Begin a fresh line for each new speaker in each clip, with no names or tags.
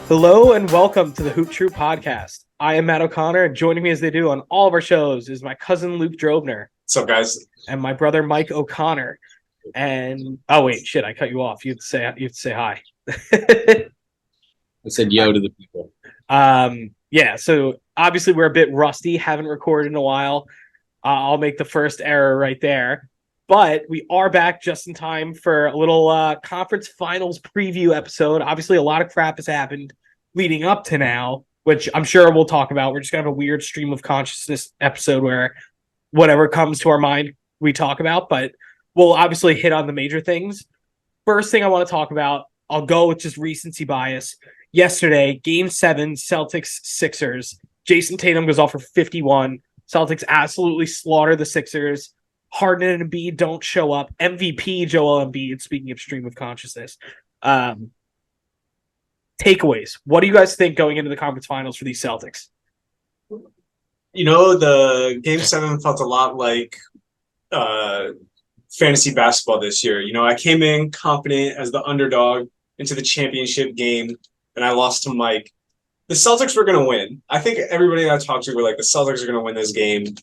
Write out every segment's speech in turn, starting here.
Hello and welcome to the Hoop Troop podcast. I am Matt O'Connor, and joining me as they do on all of our shows is my cousin Luke Drobner.
What's up, guys?
And my brother Mike O'Connor. And oh wait, shit, I cut you off. You have to say hi.
I said yo to the people.
Yeah, so obviously we're a bit rusty, haven't recorded in a while. I'll make the first error right there. But we are back just in time for a little conference finals preview episode. Obviously, a lot of crap has happened leading up to now, which I'm sure we'll talk about. We're just going to have a weird stream of consciousness episode where whatever comes to our mind, we talk about. But we'll obviously hit on the major things. First thing I want to talk about, I'll go with just recency bias. Yesterday, Game 7, Celtics-Sixers. Jason Tatum goes off for 51. Celtics absolutely slaughter the Sixers. Harden and Embiid don't show up. MVP Joel Embiid, speaking of stream of consciousness. Takeaways. What do you guys think going into the conference finals for these Celtics?
You know, the Game 7 felt a lot like fantasy basketball this year. You know, I came in confident as the underdog into the championship game, and I lost to Mike. The Celtics were going to win. I think everybody I talked to were like, the Celtics are going to win this game.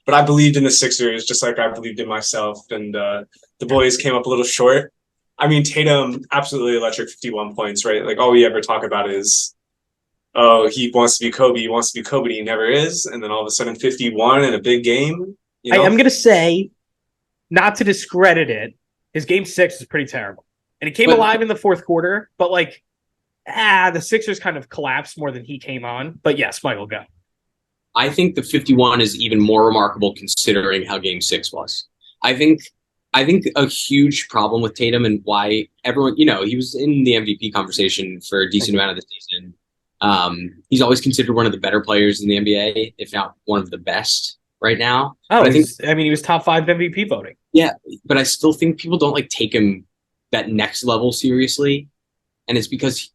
But I believed in the Sixers just like I believed in myself, and the boys came up a little short. I mean, Tatum, absolutely electric 51 points, right? Like, all we ever talk about is, oh, he wants to be Kobe, but he never is. And then all of a sudden 51 in a big game. You know?
I'm going to say, not to discredit it, his Game 6 is pretty terrible. And he came alive in the fourth quarter, but the Sixers kind of collapsed more than he came on. But yes, Michael, go.
I think the 51 is even more remarkable considering how Game 6 was. I think a huge problem with Tatum and why everyone, he was in the MVP conversation for a decent amount of the season. He's always considered one of the better players in the NBA, if not one of the best right now.
Oh, he was top 5 MVP voting.
Yeah, but I still think people don't take him that next level seriously. And it's because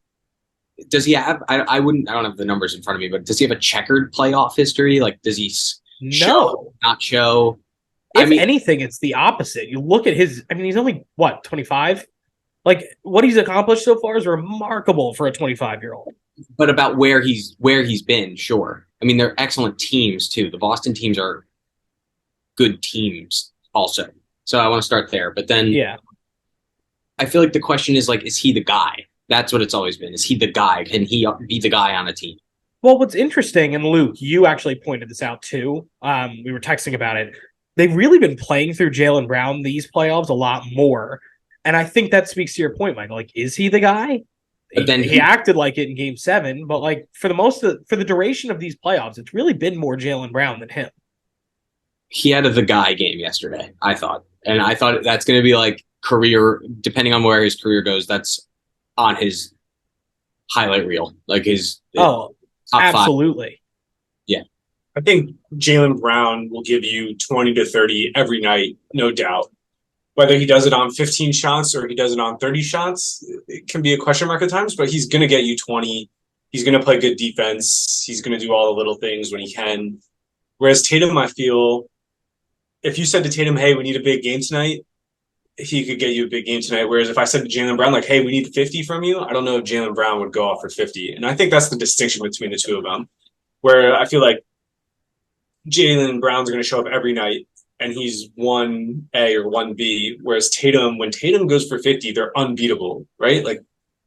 does he have? I don't have the numbers in front of me, but does he have a checkered playoff history? Does he show, not show?
If anything, it's the opposite. You look at his. I mean, he's only 25. What he's accomplished so far is remarkable for a 25-year-old.
But about where he's been, sure. I mean, they're excellent teams too. The Boston teams are good teams, also. So I want to start there, but then I feel like the question is is he the guy? That's what it's always been. Is he the guy? Can he be the guy on a team?
Well, what's interesting, and Luke, you actually pointed this out too. We were texting about it. They've really been playing through Jaylen Brown these playoffs a lot more. And I think that speaks to your point, Michael. Is he the guy? But then he acted like it in Game 7, but for the duration of these playoffs, it's really been more Jaylen Brown than him.
He had the guy game yesterday, I thought. And I thought that's going to be career, depending on where his career goes, that's on his highlight reel, his
top absolutely 5.
Yeah,
I think Jaylen Brown will give you 20 to 30 every night, no doubt. Whether he does it on 15 shots or he does it on 30 shots, it can be a question mark at times, but he's going to get you 20. He's going to play good defense. He's going to do all the little things when he can. Whereas Tatum, I feel, if you said to Tatum, hey, we need a big game tonight, he could get you a big game tonight. Whereas if I said to Jaylen Brown, hey, we need 50 from you, I don't know if Jaylen Brown would go off for 50. And I think that's the distinction between the two of them, where I feel like Jaylen Brown's going to show up every night and he's 1A or 1B. Whereas Tatum, when Tatum goes for 50, they're unbeatable, right?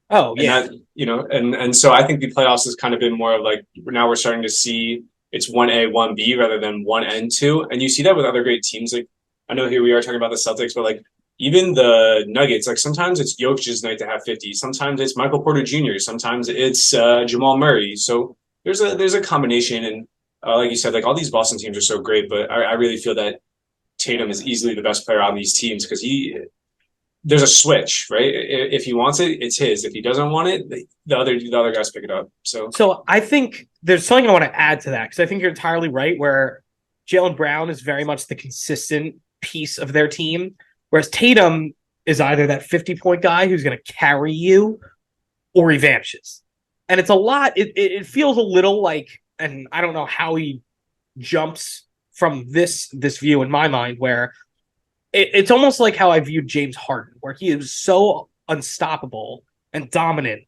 And so I think the playoffs has kind of been more of now we're starting to see it's 1A, 1B rather than 1 and 2. And you see that with other great teams. I know here we are talking about the Celtics, but even the Nuggets, sometimes it's Jokic's night to have 50. Sometimes it's Michael Porter Jr. Sometimes it's Jamal Murray. So there's a combination. And like you said, all these Boston teams are so great, but I really feel that Tatum is easily the best player on these teams because there's a switch, right? If he wants it, it's his. If he doesn't want it, the other guys pick it up. So
I think there's something I want to add to that because I think you're entirely right where Jaylen Brown is very much the consistent piece of their team. Whereas Tatum is either that 50-point guy who's going to carry you or he vanishes. And it's a lot. It feels a little and I don't know how he jumps from this view in my mind, where it's almost like how I viewed James Harden, where he is so unstoppable and dominant,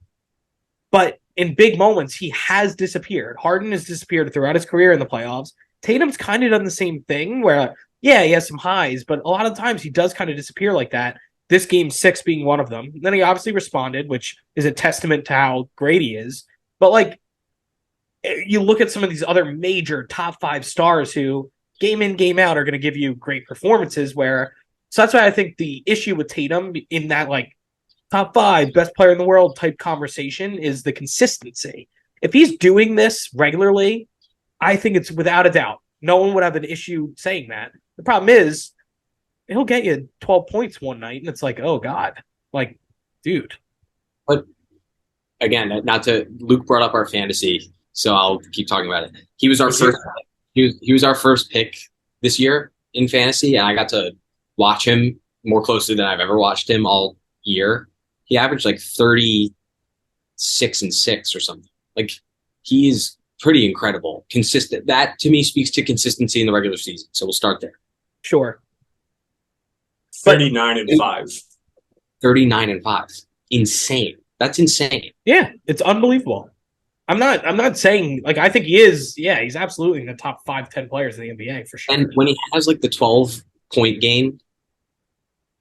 but in big moments, he has disappeared. Harden has disappeared throughout his career in the playoffs. Tatum's kind of done the same thing where, yeah, he has some highs, but a lot of times he does kind of disappear like that. This game 6 being one of them. And then he obviously responded, which is a testament to how great he is. But like, you look at some of these other major top 5 stars who game in, game out are going to give you great performances where, so that's why I think the issue with Tatum in that like top 5 best player in the world type conversation is the consistency. If he's doing this regularly, I think it's without a doubt. No one would have an issue saying that. The problem is he'll get you 12 points one night and it's like, oh God, like, dude.
But again, not to Luke brought up our fantasy, so I'll keep talking about it. He was our first. He was our first pick this year in fantasy, and I got to watch him more closely than I've ever watched him all year. He averaged like 36 and 6 or something. Like he is pretty incredible, consistent. That to me speaks to consistency in the regular season. So we'll start there.
Sure.
39 and 5.
39 and 5. Insane. That's insane.
Yeah, it's unbelievable. I'm not saying like I think he is. Yeah, he's absolutely in the top 5-10 players in the NBA for sure.
And when he has like the 12-point game,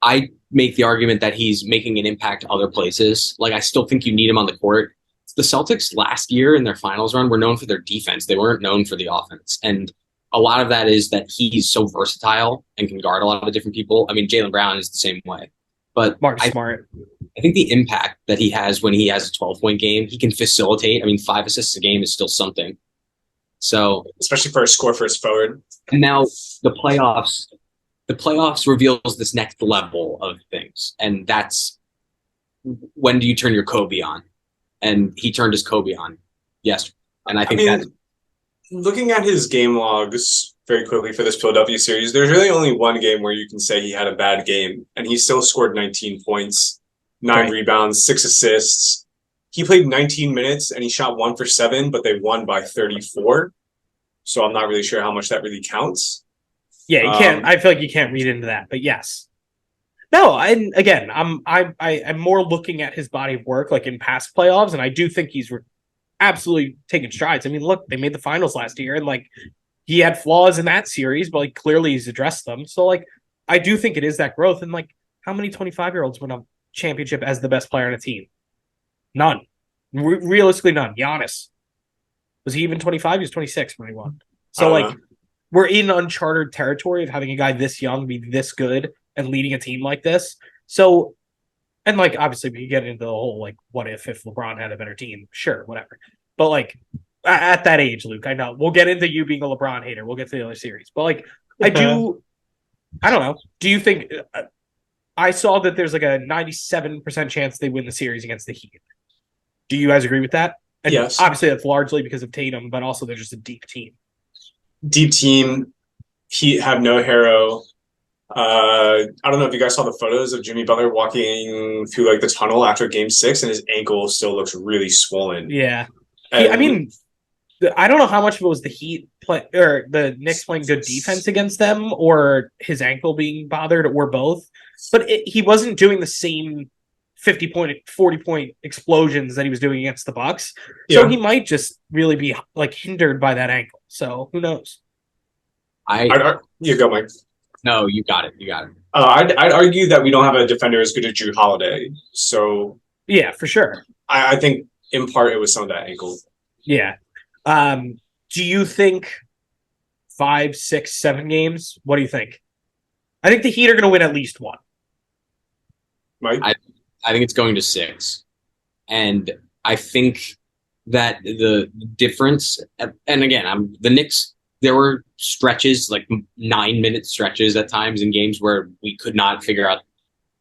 I make the argument that he's making an impact other places. Like I still think you need him on the court. The Celtics last year in their finals run were known for their defense. They weren't known for the offense. And a lot of that is that he's so versatile and can guard a lot of different people. I mean, Jaylen Brown is the same way. But
Smart.
I think the impact that he has when he has a 12-point game, he can facilitate. I mean, 5 assists a game is still something. So,
especially for a score first forward.
And now the playoffs reveals this next level of things. And that's when do you turn your Kobe on? And he turned his Kobe on yesterday. And I think that's
looking at his game logs very quickly for this Philadelphia series, there's really only one game where you can say he had a bad game, and he still scored 19 points, 9 rebounds, 6 assists. He played 19 minutes and he shot 1 for 7, but they won by 34. So I'm not really sure how much that really counts.
Yeah, you can't. I feel like you can't read into that, but yes. No, I'm more looking at his body of work like in past playoffs, and I do think he's absolutely taking strides. I mean, look, they made the finals last year, and like he had flaws in that series, but like clearly he's addressed them. So like I do think it is that growth. And like how many 25-year-olds win a championship as the best player on a team? None. Realistically, none. Giannis. Was he even 25? He was 26 when he won. So like we're in uncharted territory of having a guy this young be this good and leading a team like this. So, and like obviously we get into the whole like what if LeBron had a better team? Sure, whatever. But like at that age, Luke, I know we'll get into you being a LeBron hater. We'll get to the other series, but like I don't know. Do you think I saw that there's like a 97% chance they win the series against the Heat? Do you guys agree with that? And
yes.
Obviously, that's largely because of Tatum, but also they're just a deep team.
Deep team. Heat have no hero. I don't know if you guys saw the photos of Jimmy Butler walking through like the tunnel after Game 6, and his ankle still looks really swollen.
Yeah, I mean, I don't know how much of it was the Heat play or the Knicks playing good defense against them, or his ankle being bothered, or both. But he wasn't doing the same 50-point, 40-point explosions that he was doing against the Bucks. So he might just really be like hindered by that ankle. So who knows?
You go, Mike.
No, you got it. You got it.
I'd argue that we don't have a defender as good as Drew Holiday. So
yeah, for sure.
I think in part it was some of that ankle.
Yeah. Do you think 5, 6, 7 games? What do you think? I think the Heat are going to win at least one.
Mike?
I think it's going to 6. And I think that the difference, and again, the Knicks, there were stretches, like 9-minute stretches at times in games where we could not figure out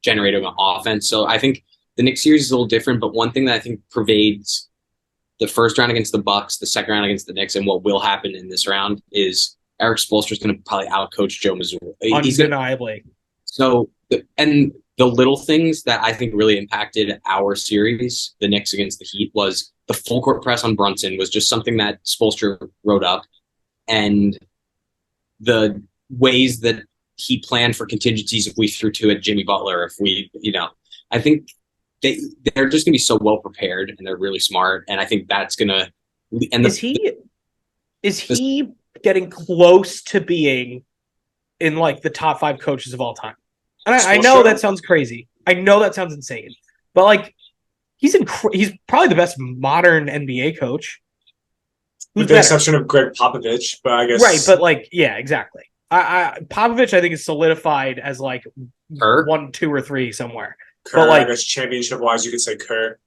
generating an offense. So I think the Knicks series is a little different, but one thing that I think pervades the first round against the Bucks, the second round against the Knicks, and what will happen in this round is Eric Spoelstra is going to probably outcoach Joe Mazzulla.
Undeniably.
And the little things that I think really impacted our series, the Knicks against the Heat, was the full court press on Brunson was just something that Spoelstra wrote up. And the ways that he planned for contingencies if we threw 2 at Jimmy Butler, if we, I think they're just gonna be so well prepared, and they're really smart, and I think that's gonna. And
is he getting close to being in like the top 5 coaches of all time? And I know that sounds crazy. I know that sounds insane, but like he's probably the best modern NBA coach.
With the exception of Greg Popovich, but I guess
right. But like, yeah, exactly. Popovich, I think, is solidified as like
Kerr?
1, 2, or 3 somewhere.
Kerr,
but like,
I guess championship wise, you could say Kerr.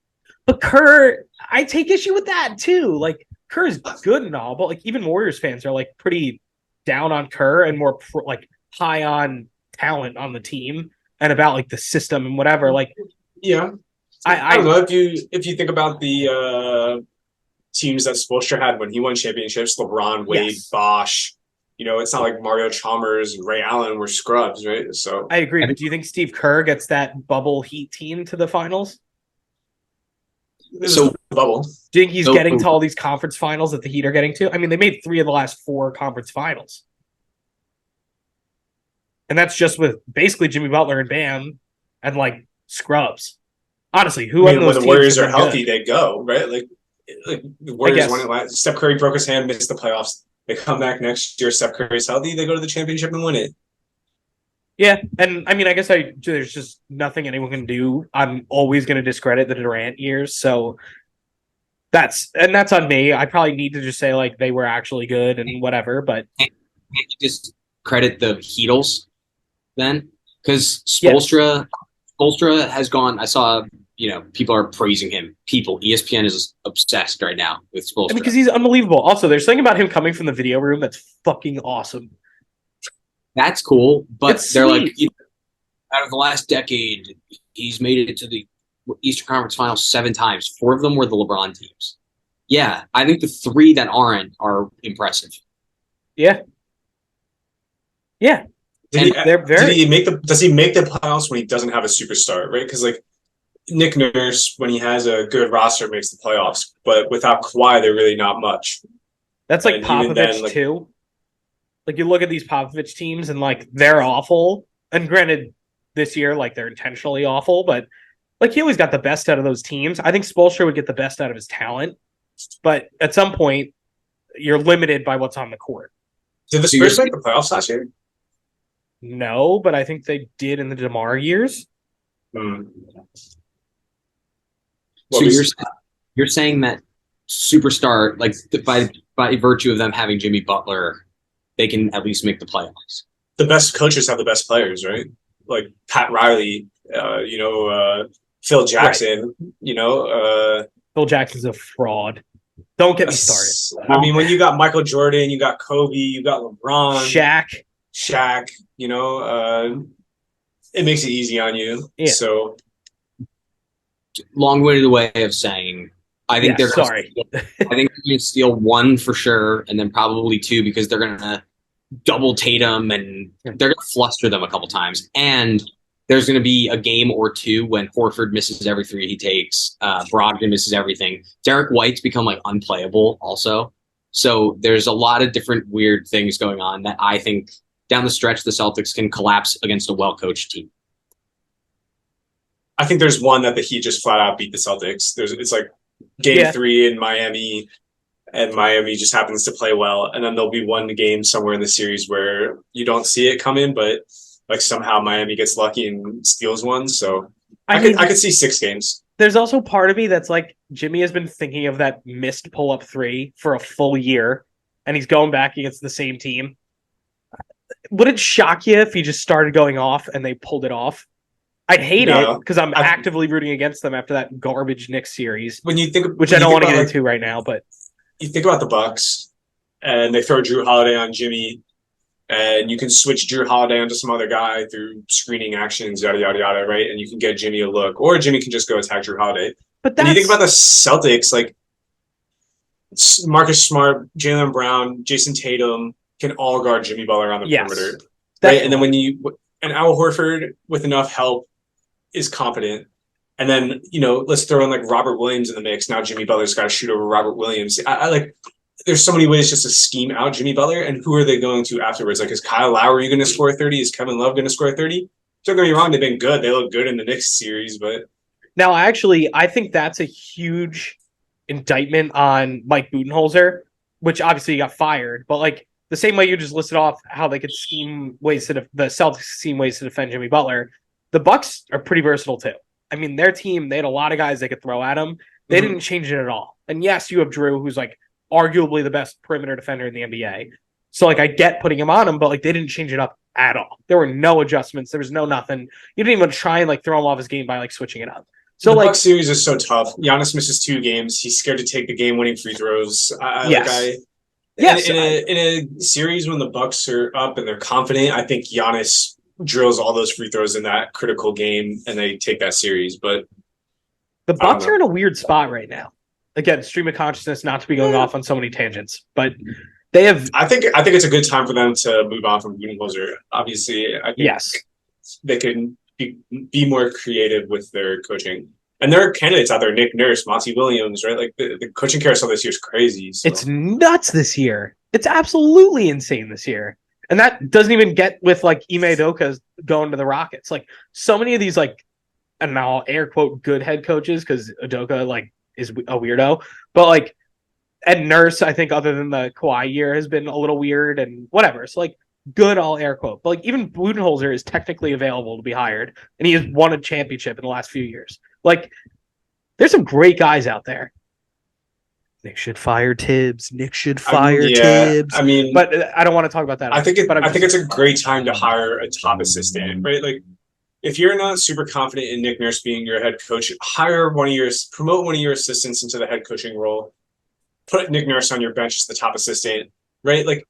But Kerr, I take issue with that too. Like Kerr is good and all, but like even Warriors fans are like pretty down on Kerr and more like high on talent on the team and about like the system and whatever. Like,
yeah, I don't know if you think about the teams that Spoelstra had when he won championships, LeBron, Wade,
yes.
Bosh. You know, it's not like Mario Chalmers and Ray Allen were scrubs, right? So
I agree. But do you think Steve Kerr gets that bubble Heat team to the finals?
This is the bubble.
Do you think he's getting to all these conference finals that the Heat are getting to? I mean, they made 3 of the last 4 conference finals. And that's just with basically Jimmy Butler and Bam and like scrubs. Honestly, who
when the Warriors are healthy, they go, right? Like the Warriors won it last. Steph Curry broke his hand, missed the playoffs. They come back next year, Steph Curry's healthy, they go to the championship and win it.
Yeah, and I mean, I guess there's just nothing anyone can do. I'm always going to discredit the Durant years, so that's on me. I probably need to just say like they were actually good and whatever, but
can't you just credit the Heatles then? Because Spoelstra has gone. I saw people are praising him. ESPN is obsessed right now with Spoelstra.
I mean, because he's unbelievable. Also, there's something about him coming from the video room that's fucking awesome.
That's cool, but they're
sweet.
like, out of the last decade, he's made it to the Eastern Conference Finals 7 times. 4 of them were the LeBron teams. Yeah, I think the 3 that aren't are impressive.
Yeah. Does
he make the playoffs when he doesn't have a superstar, right? Because like Nick Nurse, when he has a good roster, makes the playoffs, but without Kawhi, they're really not much.
That's like Popovich too. Like you look at these Popovich teams and like they're awful. And granted, this year like they're intentionally awful, but like he always got the best out of those teams. I think Spoelstra would get the best out of his talent, but at some point, you're limited by what's on the court.
Did the Spurs make the playoffs last year?
No, but I think they did in the DeMar years.
So you're saying that superstar, like by virtue of them having Jimmy Butler, they can at least make the playoffs.
The best coaches have the best players, right? Like Pat Riley, Phil Jackson. Right.
Phil Jackson's a fraud. Don't get me started.
I mean, when you got Michael Jordan, you got Kobe, you got LeBron, Shaq. It makes it easy on you. Yeah. So,
long-winded way of saying, I think they're
sorry.
I think they're going to steal 1 for sure, and then probably 2 because they're going to double Tatum and they're going to fluster them a couple times. And there's going to be a game or 2 when Horford misses every 3 he takes, Brogdon misses everything. Derek White's become like unplayable also. So there's a lot of different weird things going on that I think down the stretch the Celtics can collapse against a well-coached team.
I think there's one that the Heat just flat out beat the Celtics. It's like game 3 in Miami, and Miami just happens to play well. And then there'll be one game somewhere in the series where you don't see it coming, but like somehow Miami gets lucky and steals one. So I could see 6 games.
There's also part of me that's like Jimmy has been thinking of that missed pull-up 3 for a full year, and he's going back against the same team. Would it shock you if he just started going off and they pulled it off? I'd hate it because I'm actively rooting against them after that garbage Knicks series.
When you think,
which I don't want to get into right now, but
you think about the Bucks and they throw Drew Holiday on Jimmy, and you can switch Drew Holiday onto some other guy through screening actions, yada yada yada, right? And you can get Jimmy a look, or Jimmy can just go attack Drew Holiday. But when you think about the Celtics, like Marcus Smart, Jaylen Brown, Jason Tatum can all guard Jimmy Butler on the perimeter, right? And then and Al Horford with enough help is competent. And then, let's throw in like Robert Williams in the mix. Now Jimmy Butler's got to shoot over Robert Williams. I like, there's so many ways just to scheme out Jimmy Butler, and who are they going to afterwards? Like, is Kyle Lowry going to score 30? Is Kevin Love going to score 30? Don't get me wrong, they've been good. They look good in the Knicks series, but
Now, actually, I think that's a huge indictment on Mike Budenholzer, which obviously he got fired. But like the same way you just listed off how they could scheme ways to the Celtics scheme ways to defend Jimmy Butler, the Bucks are pretty versatile too. I mean, their team, they had a lot of guys they could throw at him. They didn't change it at all. And yes, you have Drew, who's like arguably the best perimeter defender in the NBA. So like I get putting him on him, but like they didn't change it up at all. There were no adjustments. There was no nothing. You didn't even try and like throw him off his game by like switching it up. So
the
like
Bucks series is so tough. Giannis misses 2 games. He's scared to take the game-winning free throws.
Yes.
In a series when the Bucks are up and they're confident, I think Giannis drills all those free throws in that critical game and they take that series. But
the Bucks are in a weird spot right now. Again, stream of consciousness, not to be going off on so many tangents, but they have.
I think it's a good time for them to move on from Budenholzer. Obviously, I think they can be more creative with their coaching. And there are candidates out there, Nick Nurse, Monty Williams, right? Like the coaching carousel this year is crazy. So.
It's nuts this year. It's absolutely insane this year. And that doesn't even get with like Ime Udoka going to the Rockets. Like so many of these like, and now I'll air quote good head coaches because Udoka like is a weirdo. But like Ed Nurse, I think other than the Kawhi year has been a little weird and whatever. So like good, all air quote. But like even Budenholzer is technically available to be hired. And he has won a championship in the last few years. Like, there's some great guys out there. Nick should fire Tibbs. Tibbs.
I mean,
but I don't want to talk about that.
I think it's a great time to hire a top assistant, right? Like, if you're not super confident in Nick Nurse being your head coach, promote one of your assistants into the head coaching role. Put Nick Nurse on your bench as the top assistant, right? Like,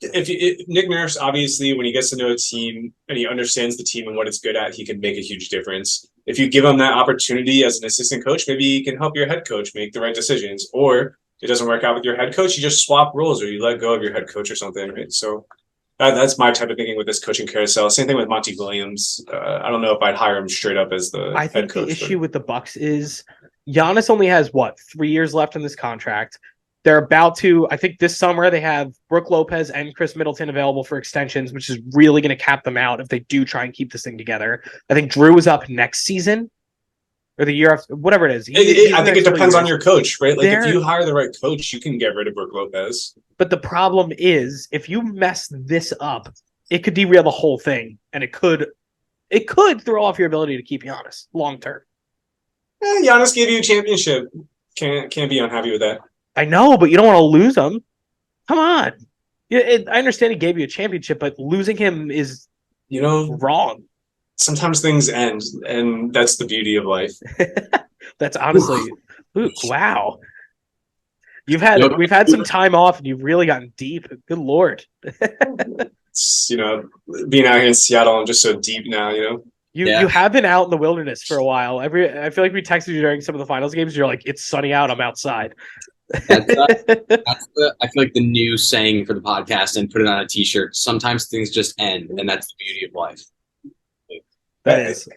if Nick Nurse, obviously, when he gets to know a team and he understands the team and what it's good at, he can make a huge difference. If you give him that opportunity as an assistant coach, maybe he can help your head coach make the right decisions. Or it doesn't work out with your head coach, you just swap roles or you let go of your head coach or something, right? So that's my type of thinking with this coaching carousel. Same thing with Monty Williams. I don't know if I'd hire him straight up as the
I think the issue with the Bucks is Giannis only has 3 years left in this contract. They're about to, I think this summer they have Brooke Lopez and Chris Middleton available for extensions, which is really going to cap them out if they do try and keep this thing together. I think Drew is up next season or the year after, whatever it is.
I think it depends on your coach, right? Like if you hire the right coach, you can get rid of Brooke Lopez.
But the problem is if you mess this up, it could derail the whole thing and it could throw off your ability to keep Giannis long term.
Giannis gave you a championship. Can't be unhappy with that.
I know, but you don't want to lose him. Come on. I understand he gave you a championship, but losing him is, wrong.
Sometimes things end, and that's the beauty of life.
That's honestly, wow. We've had some time off, and you've really gotten deep. Good Lord.
It's, being out here in Seattle, I'm just so deep now.
You have been out in the wilderness for a while. I feel like we texted you during some of the finals games. You're like, it's sunny out. I'm outside.
I feel like the new saying for the podcast and put it on a t-shirt. Sometimes things just end, and that's the beauty of life.
That is.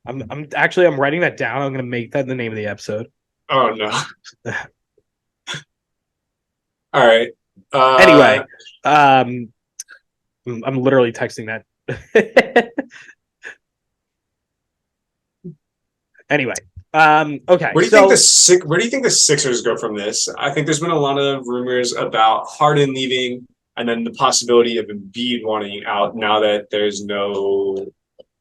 I'm writing that down. I'm going to make that the name of the episode.
Oh no. All right.
Anyway, I'm literally texting that. Anyway. Okay.
Where do you think the Sixers go from this? I think there's been a lot of rumors about Harden leaving and then the possibility of Embiid wanting out now that there's no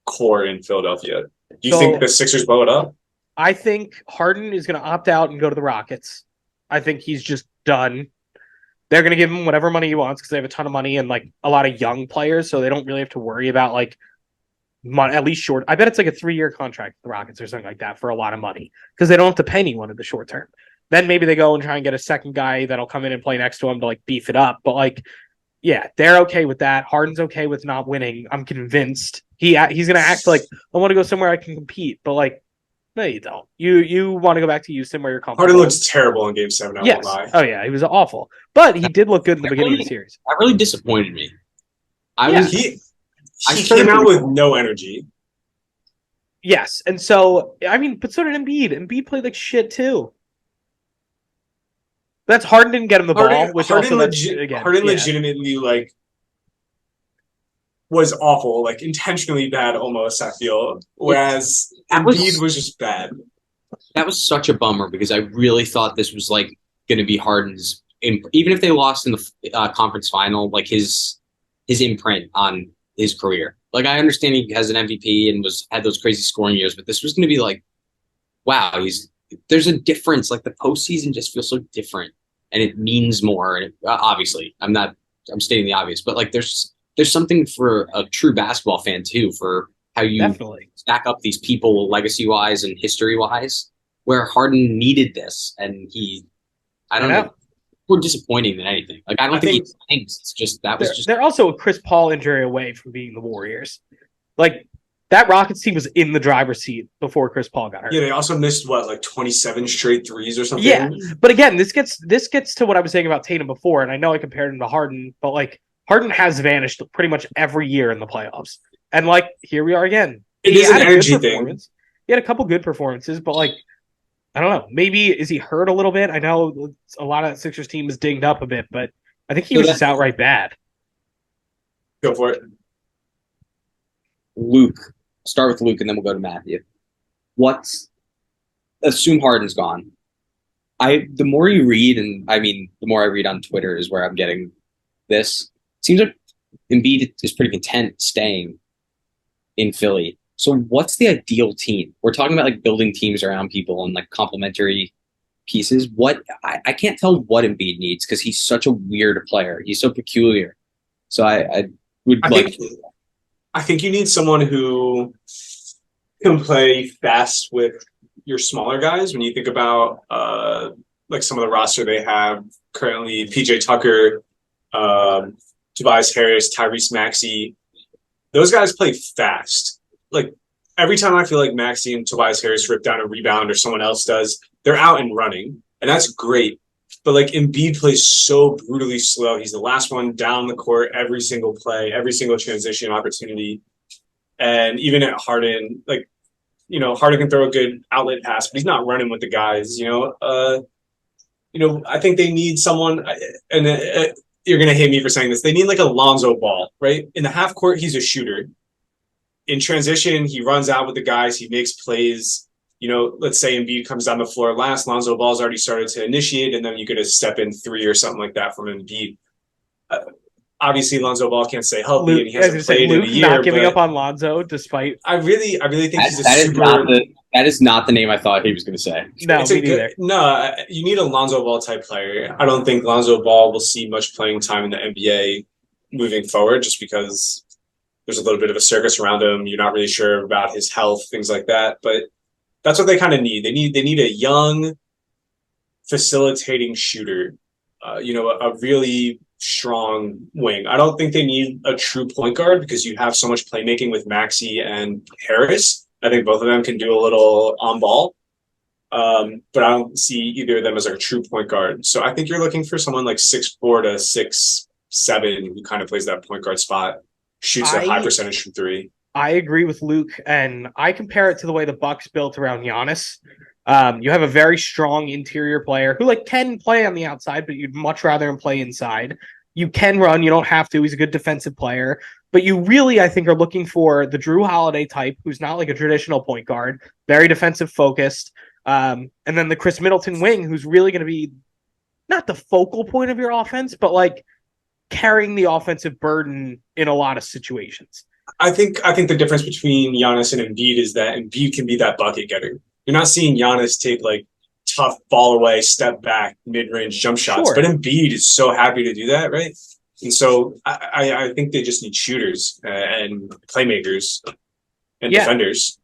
core in Philadelphia. Do you think the Sixers blow it up?
I think Harden is going to opt out and go to the Rockets. I think he's just done. They're going to give him whatever money he wants because they have a ton of money and like a lot of young players, so they don't really have to worry about like money, at least short. I bet it's like a 3-year contract with the Rockets or something like that for a lot of money because they don't have to pay anyone in the short term. Then maybe they go and try and get a second guy that'll come in and play next to him to like beef it up. But like, yeah, they're okay with that. Harden's okay with not winning. I'm convinced he's going to act like I want to go somewhere I can compete. But like, no, you don't. You want to go back to Houston where you're comfortable.
Harden looks terrible in Game 7. I won't lie.
Oh yeah, he was awful. But he did look good in the beginning of the series.
That really disappointed me.
He came out with no energy.
Yes, and so I mean, but so did Embiid. Embiid played like shit too. That's Harden didn't get him the ball, which Harden legitimately
was awful, like intentionally bad almost, I feel. Whereas Embiid was just bad.
That was such a bummer because I really thought this was like going to be Harden's, even if they lost in the conference final, like his imprint on his career. Like I understand he has an MVP and had those crazy scoring years, but this was going to be like, wow, there's a difference. Like the postseason just feels so different, and it means more. And obviously, I'm stating the obvious, but like there's something for a true basketball fan too, for how you
Definitely
stack up these people legacy wise and history wise, where Harden needed this, and I don't know. More disappointing than anything. Like I don't think he thinks. It's just
they're also a Chris Paul injury away from being the Warriors. Like that Rockets team was in the driver's seat before Chris Paul got hurt.
Yeah, they also missed like 27 straight threes or something.
Yeah, but again, this gets to what I was saying about Tatum before, and I know I compared him to Harden, but like Harden has vanished pretty much every year in the playoffs, and like here we are again.
It is an energy thing.
He had a couple good performances, but like I don't know. Maybe is he hurt a little bit? I know a lot of that Sixers team is dinged up a bit, but I think he was just outright bad.
Go for it.
Luke. Start with Luke and then we'll go to Matthew. Assume Harden's gone. The more you read, and I mean, the more I read on Twitter is where I'm getting this. It seems like Embiid is pretty content staying in Philly. So what's the ideal team? We're talking about like building teams around people and like complementary pieces. I can't tell what Embiid needs because he's such a weird player. He's so peculiar. So I
think you need someone who can play fast with your smaller guys. When you think about like some of the roster they have currently, PJ Tucker, Tobias Harris, Tyrese Maxey, those guys play fast. Like every time I feel like Maxey and Tobias Harris rip down a rebound or someone else does, they're out and running, and that's great. But like Embiid plays so brutally slow. He's the last one down the court every single play, every single transition opportunity. And even at Harden, like, Harden can throw a good outlet pass, but he's not running with the guys, I think they need someone, and you're going to hate me for saying this. They need like a Lonzo Ball, right? In the half court, he's a shooter. In transition, he runs out with the guys. He makes plays. Let's say Embiid comes down the floor last. Lonzo Ball's already started to initiate, and then you get a step in three or something like that from Embiid. Obviously, Lonzo Ball can't stay healthy, and he hasn't played in a year.
Not giving up on Lonzo, despite
I really think he's
that is not the name I thought he was going to say.
No, me neither.
No, you need a Lonzo Ball type player. I don't think Lonzo Ball will see much playing time in the NBA moving forward, just because there's a little bit of a circus around him. You're not really sure about his health, things like that. But that's what they kind of need. They need a young, facilitating shooter. A really strong wing. I don't think they need a true point guard because you have so much playmaking with Maxey and Harris. I think both of them can do a little on ball. But I don't see either of them as a true point guard. So I think you're looking for someone like 6'4" to 6'7" who kind of plays that point guard spot, shoots a high percentage from three.
I agree with Luke, and I compare it to the way the Bucks built around Giannis. You have a very strong interior player who can play on the outside, but you'd much rather him play inside. You can run, you don't have to. He's a good defensive player, but you really, I think, are looking for the Drew Holiday type, who's not like a traditional point guard, very defensive focused, and then the Chris Middleton wing, who's really going to be not the focal point of your offense, but like carrying the offensive burden in a lot of situations.
I think the difference between Giannis and Embiid is that Embiid can be that bucket getter. You're not seeing Giannis take like tough ball away, step back, mid-range jump shots, but Embiid is so happy to do that, right? And so I think they just need shooters and playmakers and defenders.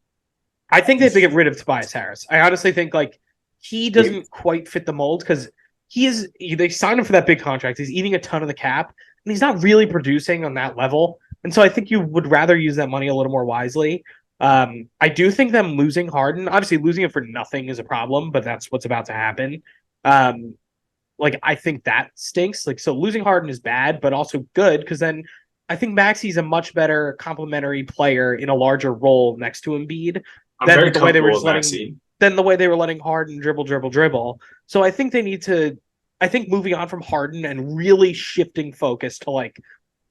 I think they have to get rid of Tobias Harris. I honestly think like he doesn't quite fit the mold because they signed him for that big contract. He's eating a ton of the cap, and he's not really producing on that level. And so I think you would rather use that money a little more wisely. I do think them losing Harden, obviously losing it for nothing is a problem, but that's what's about to happen. I think that stinks. So losing Harden is bad, but also good because then I think Maxey's a much better complementary player in a larger role next to Embiid than the way they were letting Harden dribble. So I think they need to. I think moving on from Harden and really shifting focus to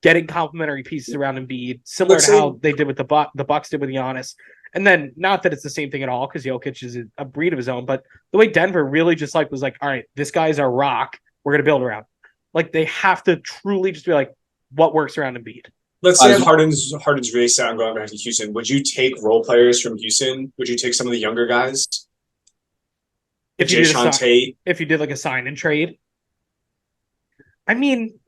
getting complementary pieces around Embiid, similar to how they did with the Bucks did with Giannis. And then, not that it's the same thing at all, because Jokic is a breed of his own, but the way Denver really just like was like, all right, this guy's our rock. We're gonna build around. Like they have to truly just be like, what works around Embiid.
Let's say Harden's really sad on going back to Houston. Would you take role players from Houston? Would you take some of the younger guys?
If you did like a sign and trade, I mean,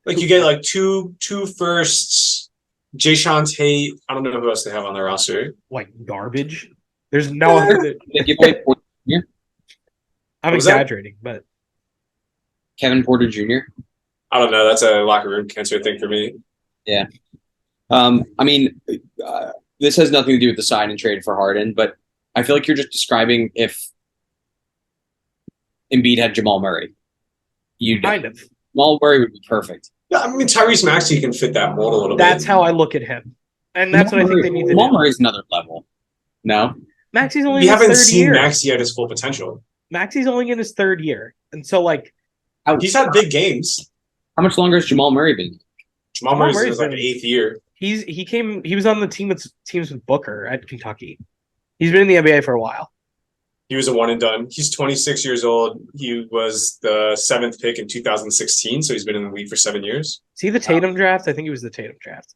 like you get like two firsts, Jayshawn Tate. I don't know who else they have on their roster.
Like garbage. There's no other. I'm exaggerating, but
Kevin Porter Jr.
I don't know. That's a locker room cancer thing for me.
Yeah. I mean, this has nothing to do with the sign and trade for Harden, but I feel like you're just describing if Embiid had Jamal Murray.
Kind of.
Jamal Murray would be perfect.
Yeah, I mean, Tyrese Maxey can fit that mold a little bit.
That's how I look at him. And that's what I think they need to do.
Jamal Murray's another level. No?
Maxey's only
we
in his
haven't
third
seen
year.
Maxey at his full potential.
Maxey's only in his third year. And so, like...
He's had big games.
How much longer has Jamal Murray been?
Jamal Murray's in his like 8th year.
He was on the teams with Booker at Kentucky. He's been in the NBA for a while.
He was a one and done. He's 26 years old. He was the 7th pick in 2016, so he's been in the league for 7 years.
Is he the Tatum draft? I think he was the Tatum draft.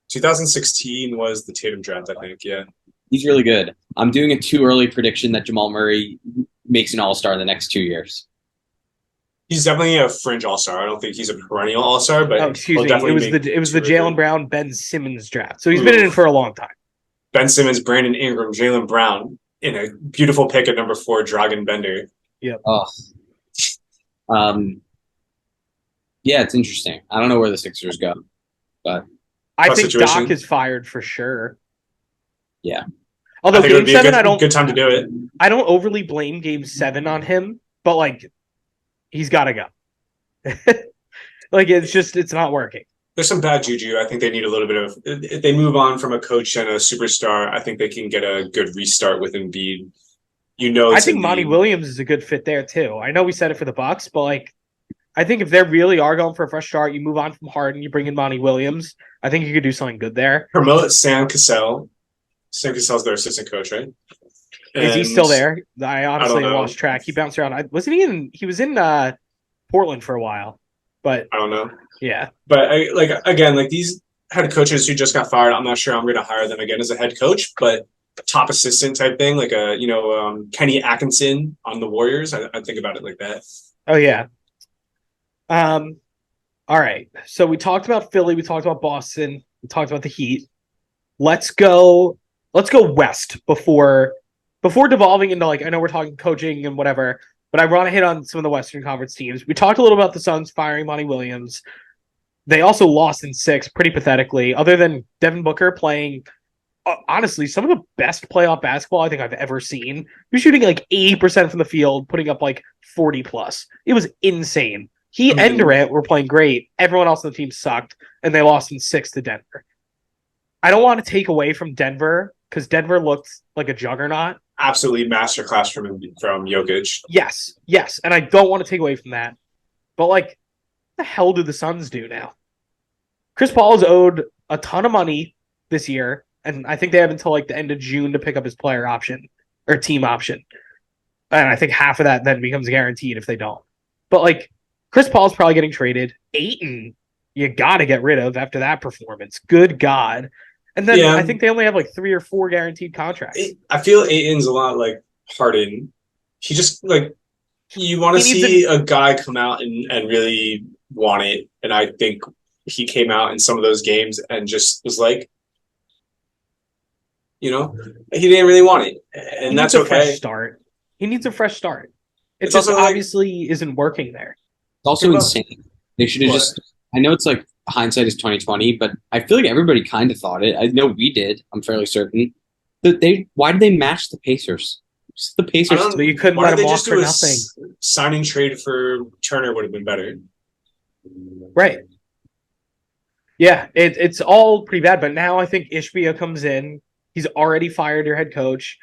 2016 was the Tatum draft, I think, yeah.
He's really good. I'm doing a too early prediction that Jamal Murray makes an all-star in the next 2 years.
He's definitely a fringe all-star. I don't think he's a perennial all-star, but
excuse me. It was the Jaylen Brown, Ben Simmons draft. So he's been in it for a long time.
Ben Simmons, Brandon Ingram, Jaylen Brown in a beautiful pick at number 4, Dragan Bender.
Yep.
Oh. Yeah, it's interesting. I don't know where the Sixers go, but
I think Doc is fired for sure.
Yeah.
Although Game 7,
good time to do it.
I don't overly blame Game 7 on him, but like he's got to go. Like it's not working.
There's some bad juju. I think they need a little bit of. If they move on from a coach and a superstar, I think they can get a good restart with Embiid.
I think Monty Williams is a good fit there too. I know we said it for the Bucks, but like, I think if they really are going for a fresh start, you move on from Harden, you bring in Monty Williams. I think you could do something good there.
Promote Sam Cassell. Sam Cassell's their assistant coach, right?
Is he still there? I honestly lost track. He bounced around. Wasn't he in? He was in Portland for a while, but
I don't know.
Yeah,
but these head coaches who just got fired, I'm not sure I'm going to hire them again as a head coach, but top assistant type thing, like Kenny Atkinson on the Warriors. I think about it like that.
Oh yeah. All right. So we talked about Philly. We talked about Boston. We talked about the Heat. Let's go west before devolving into like, I know we're talking coaching and whatever, but I want to hit on some of the Western Conference teams. We talked a little about the Suns firing Monty Williams. They also lost in 6 pretty pathetically, other than Devin Booker playing, honestly, some of the best playoff basketball I think I've ever seen. He was shooting like 80% from the field, putting up like 40 plus. It was insane. He and Durant were playing great. Everyone else on the team sucked, and they lost in 6 to Denver. I don't want to take away from Denver because Denver looked like a juggernaut.
Absolutely masterclass from Jokic.
Yes, and I don't want to take away from that. But like, what the hell do the Suns do now? Chris Paul is owed a ton of money this year, and I think they have until like the end of June to pick up his player option or team option. And I think half of that then becomes guaranteed if they don't. But like, Chris Paul's probably getting traded. Ayton, you got to get rid of after that performance. Good God. And then I think they only have like 3 or 4 guaranteed contracts.
I feel Ayton's a lot like Harden. He just like, you want to see a guy come out and really want it. And I think he came out in some of those games and just was like, he didn't really want it. And that's okay.
He needs a fresh start. It's just obviously isn't working there.
It's also insane. They should have I know it's like hindsight is 2020, but I feel like everybody kind of thought it. I know we did. I'm fairly certain that why did they match the Pacers? Just the Pacers.
So you couldn't let them walk for nothing.
Signing trade for Turner would have been better.
Right. Yeah, it's all pretty bad. But now I think Ishbia comes in. He's already fired your head coach.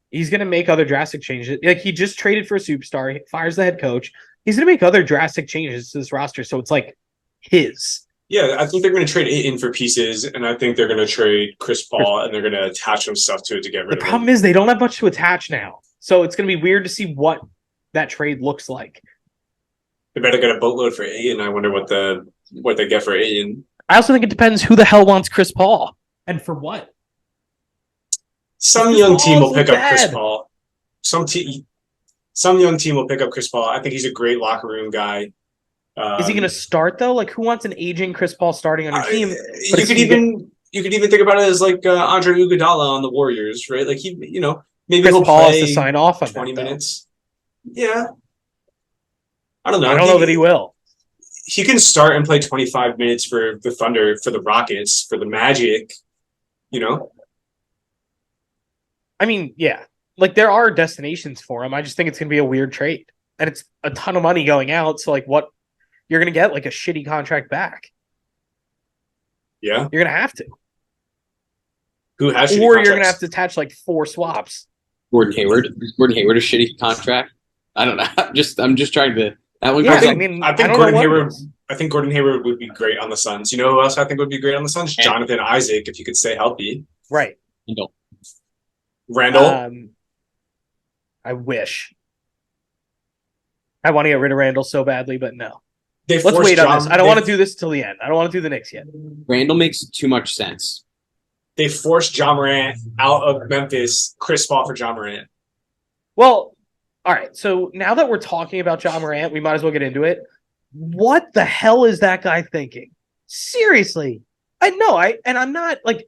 He's going to make other drastic changes. Like, he just traded for a superstar. He fires the head coach. He's going to make other drastic changes to this roster. So it's like his.
Yeah, I think they're going to trade Ayton for pieces, and I think they're going to trade Chris Paul, and they're going to attach some stuff to it to get
The
rid of
problem
him.
is they don't have much to attach now. So it's going to be weird to see what that trade looks like.
They better get a boatload for Ayton. I wonder what they get for Ayton.
I also think it depends who the hell wants Chris Paul and for what.
Some
Chris
young
Paul
team will
isn't
pick up Chris
bad.
Paul. Some young team will pick up Chris Paul. I think he's a great locker room guy.
Is he going to start though? Like, who wants an aging Chris Paul starting on your team?
You could even think about it as like Andre Iguodala on the Warriors, right? Like maybe
Chris
he'll
Paul has
play
to sign off on
20
that,
minutes. Yeah, I don't know.
I don't know that he will.
He can start and play 25 minutes for the Thunder, for the Rockets, for the Magic.
I mean, yeah, like there are destinations for him. I just think it's going to be a weird trade, and it's a ton of money going out. So, like, what you're going to get, like a shitty contract back.
Yeah,
you're going to have to.
Who has?
Or you're going to have to attach like 4 swaps.
Gordon Hayward. Is Gordon Hayward a shitty contract? I don't know. I'm just trying to. That one.
Yeah,
I
think Gordon Hayward. I think Gordon Hayward would be great on the Suns. You know who else I think would be great on the Suns? Jonathan Isaac, if he could stay healthy.
Right.
Randall.
I wish. I want to get rid of Randall so badly, but no. Let's wait on this. I don't want to do this till the end. I don't want to do the Knicks yet.
Randall makes too much sense.
They forced Ja Morant out of Memphis. Chris Paul for Ja Morant.
Well, all right. So now that we're talking about Ja Morant, we might as well get into it. What the hell is that guy thinking? Seriously. I'm not like,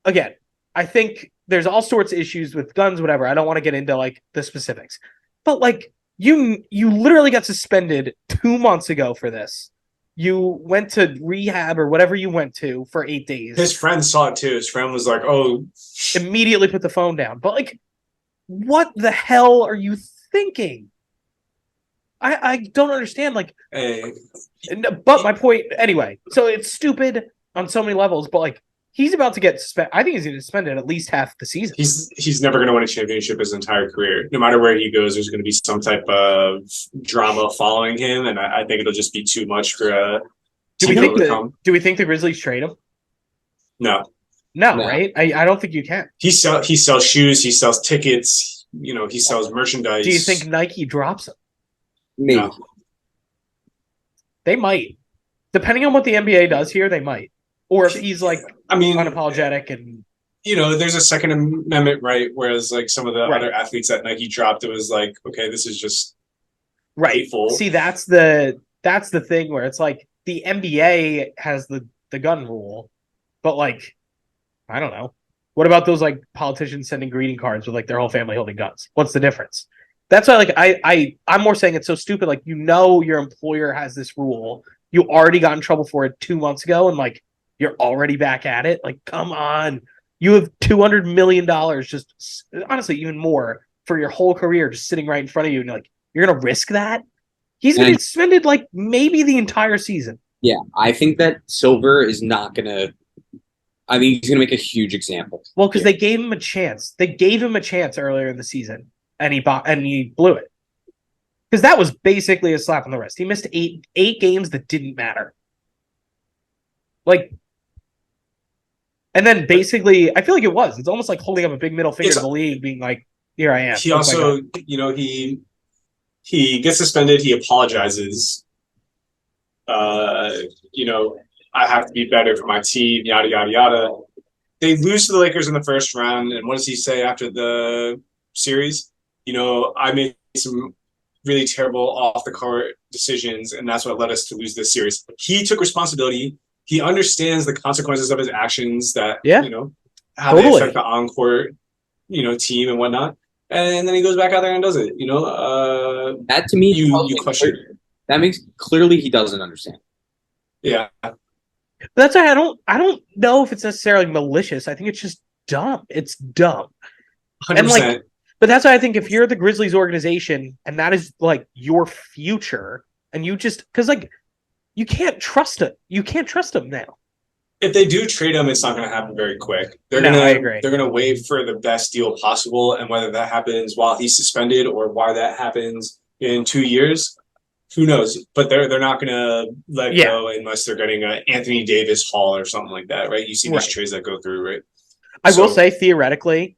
again, I think there's all sorts of issues with guns, whatever. I don't want to get into like the specifics, but like you literally got suspended 2 months ago for this. You went to rehab or whatever you went to for 8 days.
His friend saw it too. His friend was like, "Oh,"
immediately put the phone down. But like, what the hell are you thinking? I don't understand. Like, but my point anyway. So it's stupid on so many levels. But like, he's about to get suspended. I think he's going to suspend it at least half the season.
He's never going to win a championship his entire career. No matter where he goes, there's going to be some type of drama following him, and I think it'll just be too much for a team to overcome.
Do we think the Grizzlies trade him?
No,
right? I don't think you can.
He sells shoes. He sells tickets. He sells merchandise.
Do you think Nike drops him?
Maybe.
No.
They might. Depending on what the NBA does here, they might. Or if he's like, unapologetic and
there's a Second Amendment right, whereas like some of the other athletes that Nike dropped, it was like, okay, this is just hateful.
See, that's the thing where it's like the NBA has the gun rule, but like, I don't know. What about those like politicians sending greeting cards with like their whole family holding guns? What's the difference? That's why like I'm more saying it's so stupid. Like, your employer has this rule. You already got in trouble for it 2 months ago, and like you're already back at it. Like, come on. You have $200 million, just honestly, even more for your whole career, just sitting right in front of you. And you're going to risk that? He's going to get suspended like maybe the entire season.
Yeah, I think that Silver is not going to. I think he's going to make a huge example.
Well, because they gave him a chance. They gave him a chance earlier in the season, and he blew it. Because that was basically a slap on the wrist. He missed eight games that didn't matter. Like, and then basically, I feel like it was. It's almost like holding up a big middle finger to the league, being like, "Here I am."
He also, he gets suspended. He apologizes. I have to be better for my team. Yada yada yada. They lose to the Lakers in the first round, and what does he say after the series? I made some really terrible off the court decisions, and that's what led us to lose this series. He took responsibility. He understands the consequences of his actions that, how they affect the on-court, team and whatnot. And then he goes back out there and does it,
That to me,
you question.
That makes clearly he doesn't understand.
Yeah.
But that's why I don't know if it's necessarily malicious. I think it's just dumb. It's dumb.
100%.
And but that's why I think if you're the Grizzlies organization and that is like your future, and you just because like you can't trust it. You can't trust them now.
If they do trade him, it's not going to happen very quick.
I agree.
They're going to wait for the best deal possible, and whether that happens while he's suspended or why that happens in 2 years, Who knows? But they're not going to let
Yeah,
go unless they're getting a Anthony Davis haul or something like that, right? You see these
right.
trades that go through, right?
I will
So
say theoretically,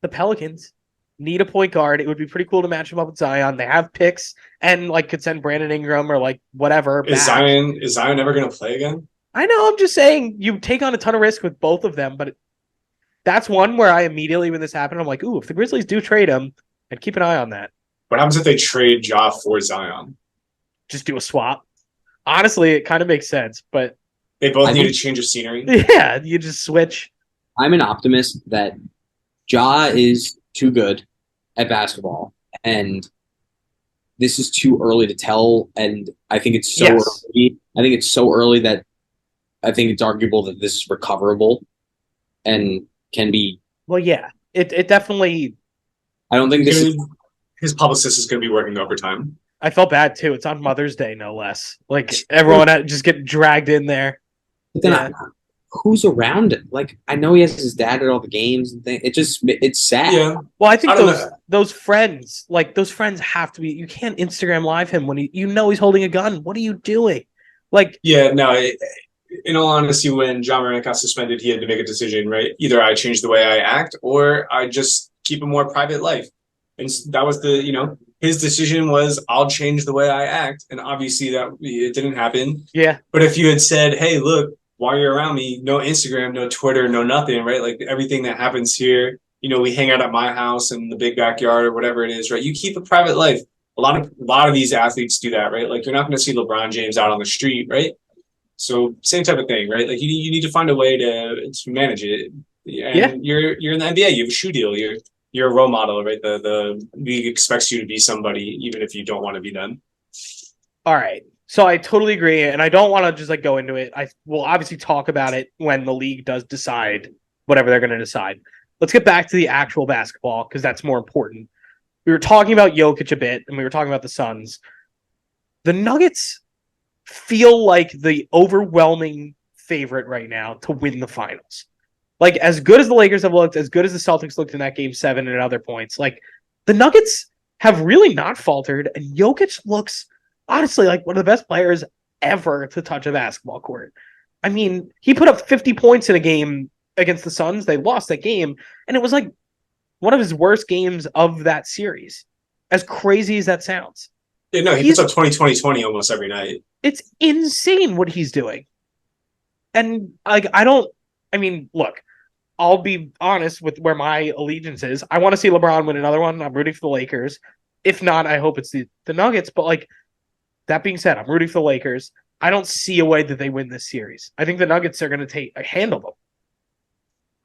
the Pelicans need a point guard. It would be pretty cool to match him up with Zion. They have picks and like could send Brandon Ingram or like whatever
is
back.
Zion ever going to play again?
I know. I'm just saying you take on a ton of risk with both of them, but that's one where I immediately when this happened, I'm like, ooh, if the Grizzlies do trade him, I'd keep an eye on that.
What happens if they trade Ja for Zion?
Just do a swap. Honestly, it kind of makes sense, but
They both
I
need a
think
change of scenery.
yeah, you just switch.
I'm an optimist that Ja is too good at basketball, and this is too early to tell. And I think it's so
Yes.
early. I think it's so early that I think it's arguable that this is recoverable and can be.
Well, yeah, it definitely.
I don't think this is.
His publicist is going to be working overtime.
I felt bad too. It's on Mother's Day, no less. Like everyone had just get dragged in there.
But then
Yeah.
who's around it? Like I know he has his dad at all the games and things. It's sad.
Yeah.
Well, I think
I don't
those
know.
those friends, like those friends, have to be. You can't Instagram live him when you know he's holding a gun. What are you doing? Like,
Yeah, no, in all honesty, when John Morant got suspended, he had to make a decision, right? Either I change the way I act or I just keep a more private life. And that was his decision was I'll change the way I act. And obviously that it didn't happen.
yeah,
But if you had said, hey, look, while you're around me, no Instagram, no Twitter, no nothing, right? Like everything that happens here, we hang out at my house in the big backyard or whatever it is, right? You keep a private life. A lot of these athletes do that, right? Like you're not going to see LeBron James out on the street, right? So same type of thing, right? Like you need to find a way to manage it. And
yeah.
you're in the NBA, you have a shoe deal, you're a role model, right? The league expects you to be somebody, even if you don't want to be them.
All right. So I totally agree, and I don't want to just like go into it. I will obviously talk about it when the league does decide whatever they're going to decide. Let's get back to the actual basketball because that's more important. We were talking about Jokic a bit, and we were talking about the Suns. The Nuggets feel like the overwhelming favorite right now to win the finals. Like as good as the Lakers have looked, as good as the Celtics looked in that game 7 and at other points, like the Nuggets have really not faltered, and Jokic looks honestly like one of the best players ever to touch a basketball court. I mean, he put up 50 points in a game against the Suns. They lost that game, and it was like one of his worst games of that series. As crazy as that sounds.
Yeah, no, he puts up 20-20-20 almost every night.
It's insane what he's doing. And look, I'll be honest with where my allegiance is. I want to see LeBron win another one. I'm rooting for the Lakers. If not, I hope it's the Nuggets. But like that being said, I'm rooting for the Lakers. I don't see a way that they win this series. I think the Nuggets are going to handle them.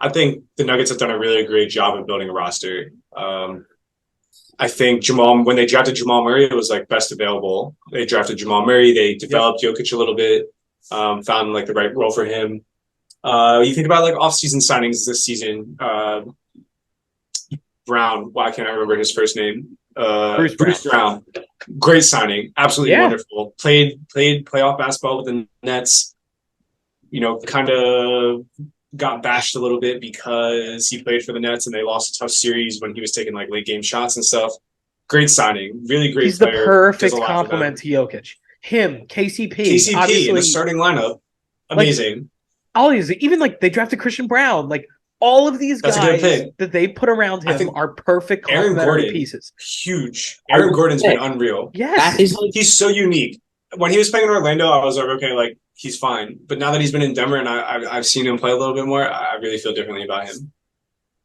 I think the Nuggets have done a really great job of building a roster. I think when they drafted Jamal Murray, it was like best available. They drafted Jamal Murray. They developed Jokic a little bit, found like the right role for him. You think about like off-season signings this season. Brown. Why can't I remember his first name? Bruce Brown. Great signing. Absolutely wonderful. Played playoff basketball with the Nets. Kind of got bashed a little bit because he played for the Nets and they lost a tough series when he was taking like late game shots and stuff. Great signing. Really great
He's
player.
The perfect complement to Jokic. Him, KCP
in the starting lineup. Amazing.
Even like they drafted Christian Brown. Like all of these guys that they put around him are perfect complementary pieces.
Huge. Aaron Gordon's been unreal.
Yes.
He's so unique. When he was playing in Orlando, I was like, okay, like he's fine. But now that he's been in Denver and I've seen him play a little bit more, I really feel differently about him.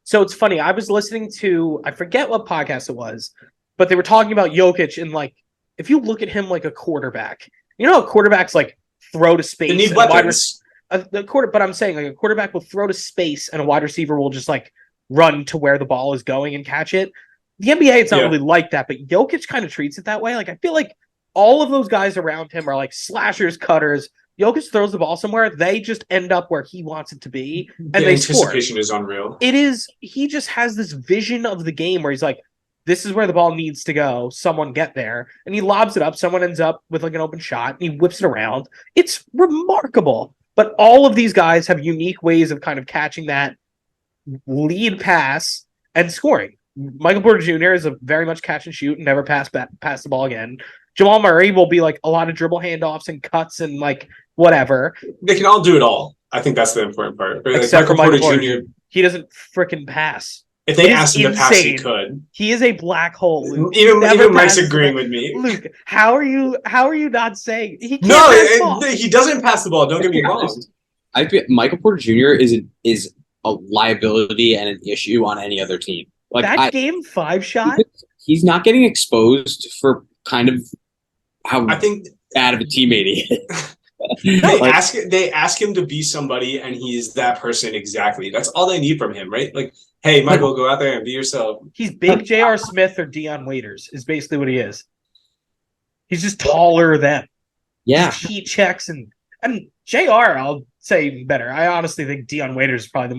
So it's funny. I was listening to, I forget what podcast it was, but they were talking about Jokic and like, if you look at him like a quarterback, you know how quarterbacks like throw to space.
They need weapons.
But I'm saying like a quarterback will throw to space and a wide receiver will just like run to where the ball is going and catch it. The NBA, it's not really like that, but Jokic kind of treats it that way. Like I feel like all of those guys around him are like slashers, cutters. Jokic throws the ball somewhere, they just end up where he wants it to be, and they score.
Anticipation is unreal.
It is. He just has this vision of the game where he's like, this is where the ball needs to go. Someone get there. And he lobs it up. Someone ends up with like an open shot and he whips it around. It's remarkable. But all of these guys have unique ways of kind of catching that lead pass and scoring. Michael Porter Jr. is a very much catch and shoot and never pass the ball again. Jamal Murray will be like a lot of dribble handoffs and cuts and like whatever.
They can all do it all. I think that's the important part. Like
Except for Michael Porter
Jr.
He doesn't freaking pass.
If they asked him to pass, he could.
He is a black hole, Luke.
Even Mike's agreeing with me.
Luke, how are you not saying he can't
pass the ball? He doesn't pass the ball. Don't get me wrong.
Michael Porter Jr. is a liability and an issue on any other team. Like
that game 5 shot.
He's not getting exposed for kind of how
I think
bad of a teammate he is.
They ask him to be somebody, and he's that person exactly. That's all they need from him, right? Like, hey, Michael, go out there and be yourself.
He's big J.R. Smith or Dion Waiters is basically what he is. He's just taller than.
Yeah.
He checks and J.R. I'll say even better. I honestly think Dion Waiters is probably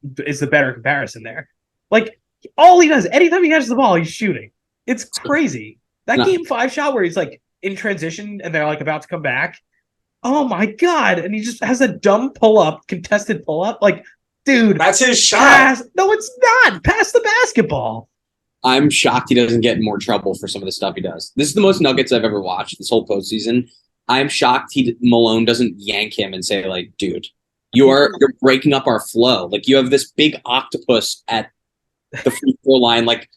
the better comparison there. Like, all he does, anytime he catches the ball, he's shooting. It's crazy. That game 5 shot where he's like in transition and they're like about to come back. Oh my God. And he just has a dumb contested pull up. Like, dude.
That's his shot.
No, it's not. Pass the basketball.
I'm shocked he doesn't get in more trouble for some of the stuff he does. This is the most Nuggets I've ever watched this whole postseason. I'm shocked Malone doesn't yank him and say, like, dude, you're breaking up our flow. Like, you have this big octopus at the free throw line, like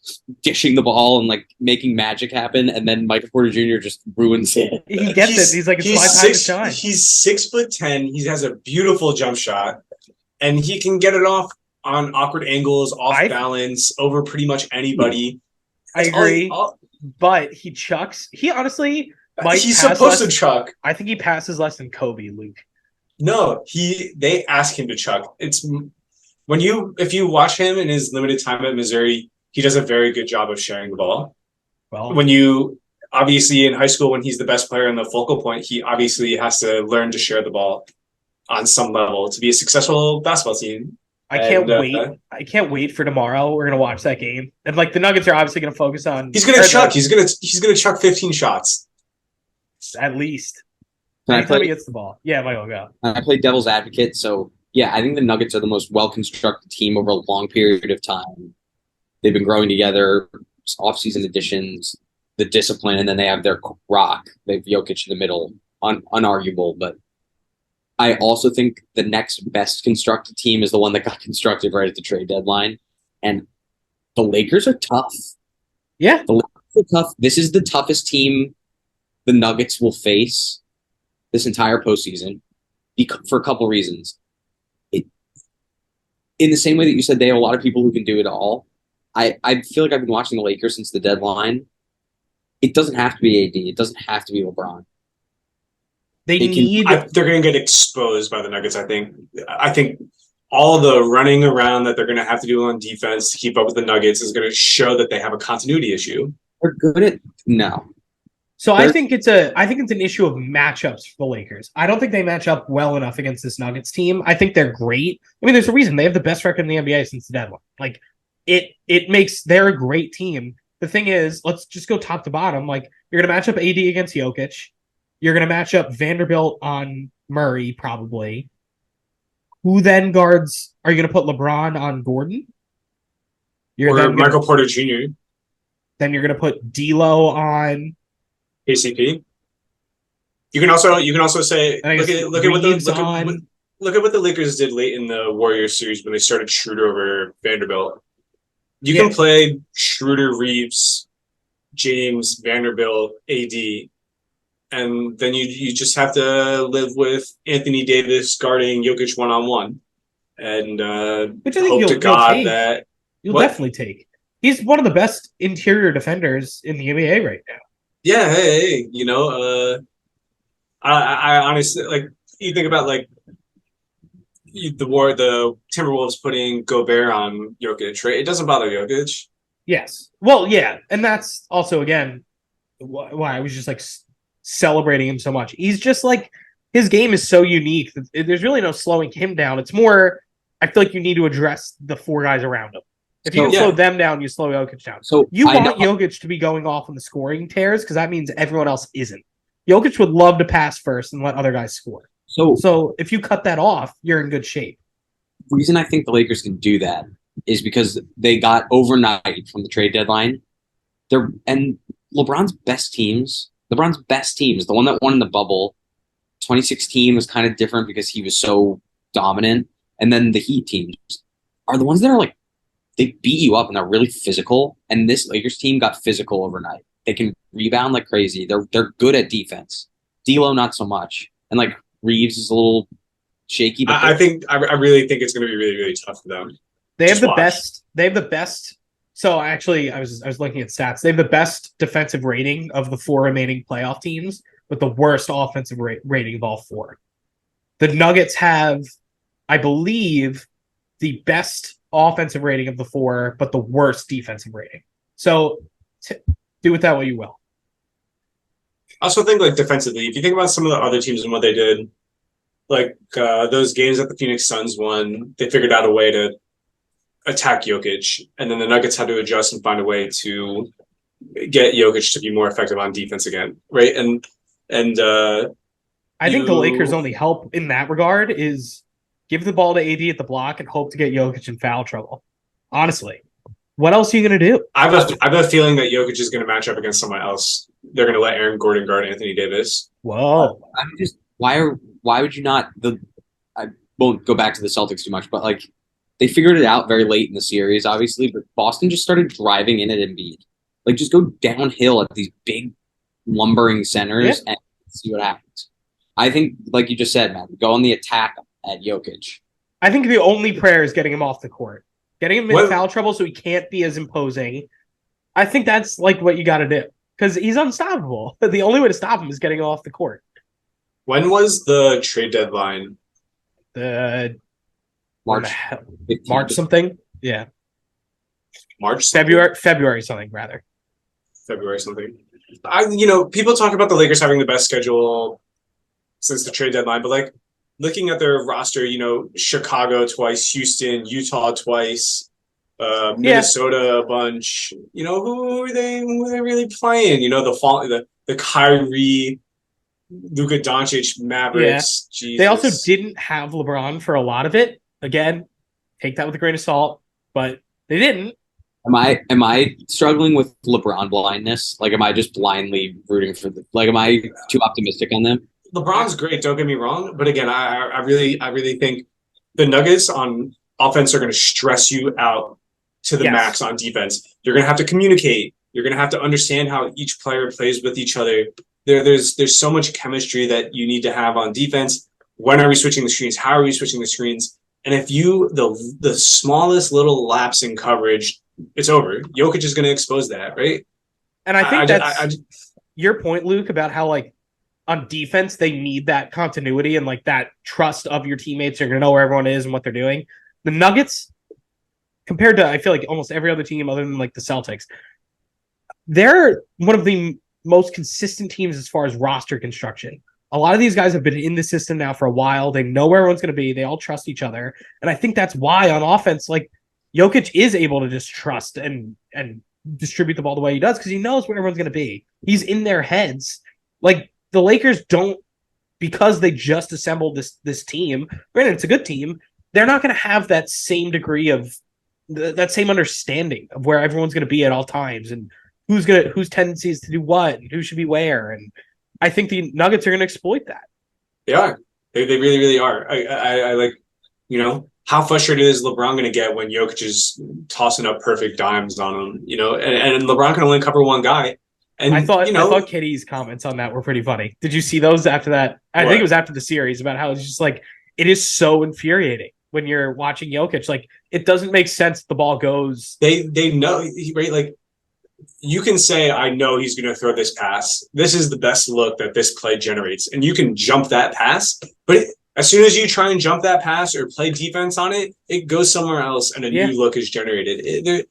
dishing the ball and like making magic happen, and then Michael Porter Jr. just ruins it.
He gets it. He's like, it's my time to shine.
He's 6'10". He has a beautiful jump shot, and he can get it off on awkward angles, off balance, over pretty much anybody.
I agree, but he chucks. He honestly
he's supposed to chuck.
I think he passes less than Kobe, Luke.
No, they ask him to chuck. It's if you watch him in his limited time at Missouri, he does a very good job of sharing the ball. Well, when you obviously in high school, when he's the best player and the focal point, he obviously has to learn to share the ball on some level to be a successful basketball team.
I can't wait for tomorrow. We're gonna watch that game, and like the Nuggets are obviously gonna focus on.
He's gonna chuck. He's gonna chuck 15 shots
at least. Anytime he gets the ball. Yeah, Michael, go.
I play devil's advocate, so. Yeah, I think the Nuggets are the most well-constructed team over a long period of time. They've been growing together, off-season additions, the discipline, and then they have their rock. They have Jokic in the middle, unarguable. But I also think the next best constructed team is the one that got constructed right at the trade deadline. And the Lakers are tough.
Yeah.
The Lakers are tough. This is the toughest team the Nuggets will face this entire postseason for a couple reasons. In the same way that you said they have a lot of people who can do it all, I feel like I've been watching the Lakers since the deadline. It doesn't have to be AD. It doesn't have to be LeBron.
They're going to get exposed by the Nuggets, I think. I think all the running around that they're going to have to do on defense to keep up with the Nuggets is going to show that they have a continuity issue.
They're good at no.
So I think it's an issue of matchups for the Lakers. I don't think they match up well enough against this Nuggets team. I think they're great. I mean, there's a reason they have the best record in the NBA since the deadline. Like they're a great team. The thing is, let's just go top to bottom. Like you're gonna match up AD against Jokic. You're gonna match up Vanderbilt on Murray, probably. Who then guards? Are you gonna put LeBron on Gordon?
Or Michael Porter Jr.
Then you're gonna put D'Lo on
KCP. You can also say look at what the Lakers did late in the Warriors series when they started Schroeder over Vanderbilt. You can play Schroeder, Reeves, James, Vanderbilt, AD, and then you just have to live with Anthony Davis guarding Jokic 1-on-1, and
which I think
hope to God that
you'll definitely take. He's one of the best interior defenders in the NBA right now.
Yeah, hey, I honestly like you think about like the Timberwolves putting Gobert on Jokic, right? It doesn't bother Jokic.
Yes, well, yeah, and that's also again why I was just like celebrating him so much. He's just like his game is so unique. There's really no slowing him down. It's more I feel like you need to address the 4 guys around him. If you slow them down, you slow Jokic down. So you want Jokic to be going off on the scoring tears because that means everyone else isn't. Jokic would love to pass first and let other guys score. So if you cut that off, you're in good shape.
The reason I think the Lakers can do that is because they got overnight from the trade deadline. And LeBron's best teams, the one that won in the bubble, 2016 was kind of different because he was so dominant. And then the Heat teams are the ones that are like, they beat you up and they're really physical. And this Lakers team got physical overnight. They can rebound like crazy. They're good at defense. D'Lo not so much. And like Reeves is a little shaky, but
I really think it's going to be really, really tough for them.
They have the best. They have the best. So actually, I was looking at stats. They have the best defensive rating of the 4 remaining playoff teams, but the worst offensive rating of all 4. The Nuggets have, I believe, the best offensive rating of the 4, but the worst defensive rating. So do with that what you will.
I also think like defensively, if you think about some of the other teams and what they did, like those games that the Phoenix Suns won, they figured out a way to attack Jokic, and then the Nuggets had to adjust and find a way to get Jokic to be more effective on defense again, right? And
I think the Lakers' only help in that regard is give the ball to AD at the block and hope to get Jokic in foul trouble. Honestly, what else are you going to do?
I have a feeling that Jokic is going to match up against someone else. They're going to let Aaron Gordon guard Anthony Davis.
Whoa!
I'm just why would you not? I won't go back to the Celtics too much, but like they figured it out very late in the series, obviously. But Boston just started driving in at Embiid, like just go downhill at these big lumbering centers and see what happens. I think, like you just said, man, go on the attack at Jokic.
I think the only prayer is getting him off the court, getting him in foul trouble so he can't be as imposing. I think that's like what you got to do because he's unstoppable. The only way to stop him is getting him off the court.
When was the trade deadline?
The
March
something. Yeah.
March something?
February something rather.
February something. People talk about the Lakers having the best schedule since the trade deadline, but like looking at their roster, Chicago twice, Houston, Utah twice, Minnesota a bunch. Who are they really playing? The Kyrie, Luka Doncic, Mavericks.
Yeah. They also didn't have LeBron for a lot of it. Again, take that with a grain of salt, but they didn't.
Am I struggling with LeBron blindness? Like, am I just blindly rooting for am I too optimistic on them?
LeBron's great, don't get me wrong, but again, I really think the Nuggets on offense are going to stress you out to the max on defense. You're going to have to communicate. You're going to have to understand how each player plays with each other. There's so much chemistry that you need to have on defense. When are we switching the screens? How are we switching the screens? And if the smallest little lapse in coverage, it's over. Jokic is going to expose that, right?
And I think that's your point, Luke, about how like on defense they need that continuity and like that trust of your teammates. You're going to know where everyone is and what they're doing. The Nuggets, compared to I feel like almost every other team other than like the Celtics, they're one of the most consistent teams as far as roster construction. A lot of these guys have been in the system now for a while. They know where everyone's going to be. They all trust each other. And I think that's why on offense, like Jokic is able to just trust and distribute the ball the way he does because he knows where everyone's going to be. He's in their heads. Like the Lakers don't, because they just assembled this team. Granted, it's a good team. They're not going to have that same degree of that same understanding of where everyone's going to be at all times and whose tendencies to do what and who should be where. And I think the Nuggets are going to exploit that.
They are. They really, really are. I like, how frustrated is LeBron going to get when Jokic is tossing up perfect dimes on him, and LeBron can only cover one guy. And
I thought Kitty's comments on that were pretty funny. Did you see those after that? I think it was after the series about how it's just like, it is so infuriating when you're watching Jokic. Like, it doesn't make sense the ball goes.
They know, right? Like, you can say, I know he's going to throw this pass. This is the best look that this play generates. And you can jump that pass. But as soon as you try and jump that pass or play defense on it, it goes somewhere else and a new look is generated.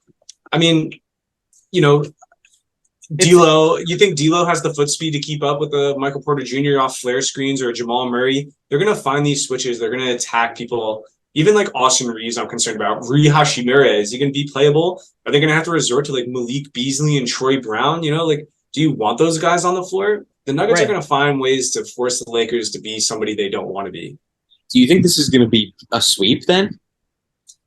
D'Lo, you think D'Lo has the foot speed to keep up with the Michael Porter Jr. off flare screens or Jamal Murray? They're going to find these switches. They're going to attack people. Even like Austin Reeves, I'm concerned about. Rui Hachimura, is he going to be playable? Are they going to have to resort to like Malik Beasley and Troy Brown? Do you want those guys on the floor? The Nuggets are going to find ways to force the Lakers to be somebody they don't want to be.
Do you think this is going to be a sweep then?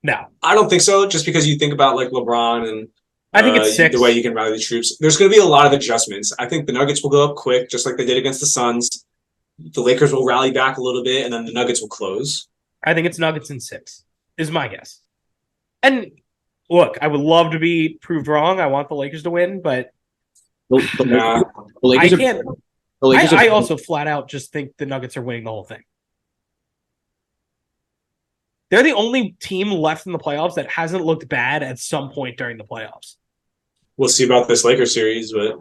No.
I don't think so, just because you think about like LeBron and
I think it's
The
6.
way you can rally the troops. There's going to be a lot of adjustments. I think the Nuggets will go up quick, just like they did against the Suns. The Lakers will rally back a little bit, and then the Nuggets will close.
I think it's Nuggets in 6, is my guess. And look, I would love to be proved wrong. I want the Lakers to win, but
The
I
Lakers
can't.
the Lakers
I
are
also flat out just think the Nuggets are winning the whole thing. They're the only team left in the playoffs that hasn't looked bad at some point during the playoffs.
We'll see about this Lakers series, but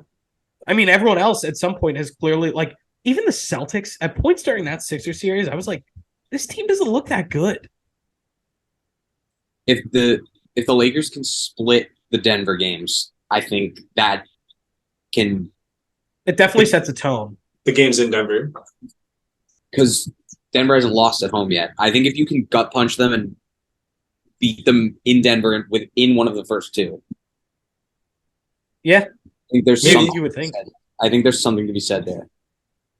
I mean, everyone else at some point has clearly, like, even the Celtics at points during that Sixers series, I was like, this team doesn't look that good.
if the Lakers can split the Denver games, I think that can,
It definitely sets a tone.
the game's in Denver.
because Denver hasn't lost at home yet. I think if you can gut punch them and beat them in Denver within one of the first two,
Yeah,
I think there's
maybe
something
you would think.
I think there's something to be said there.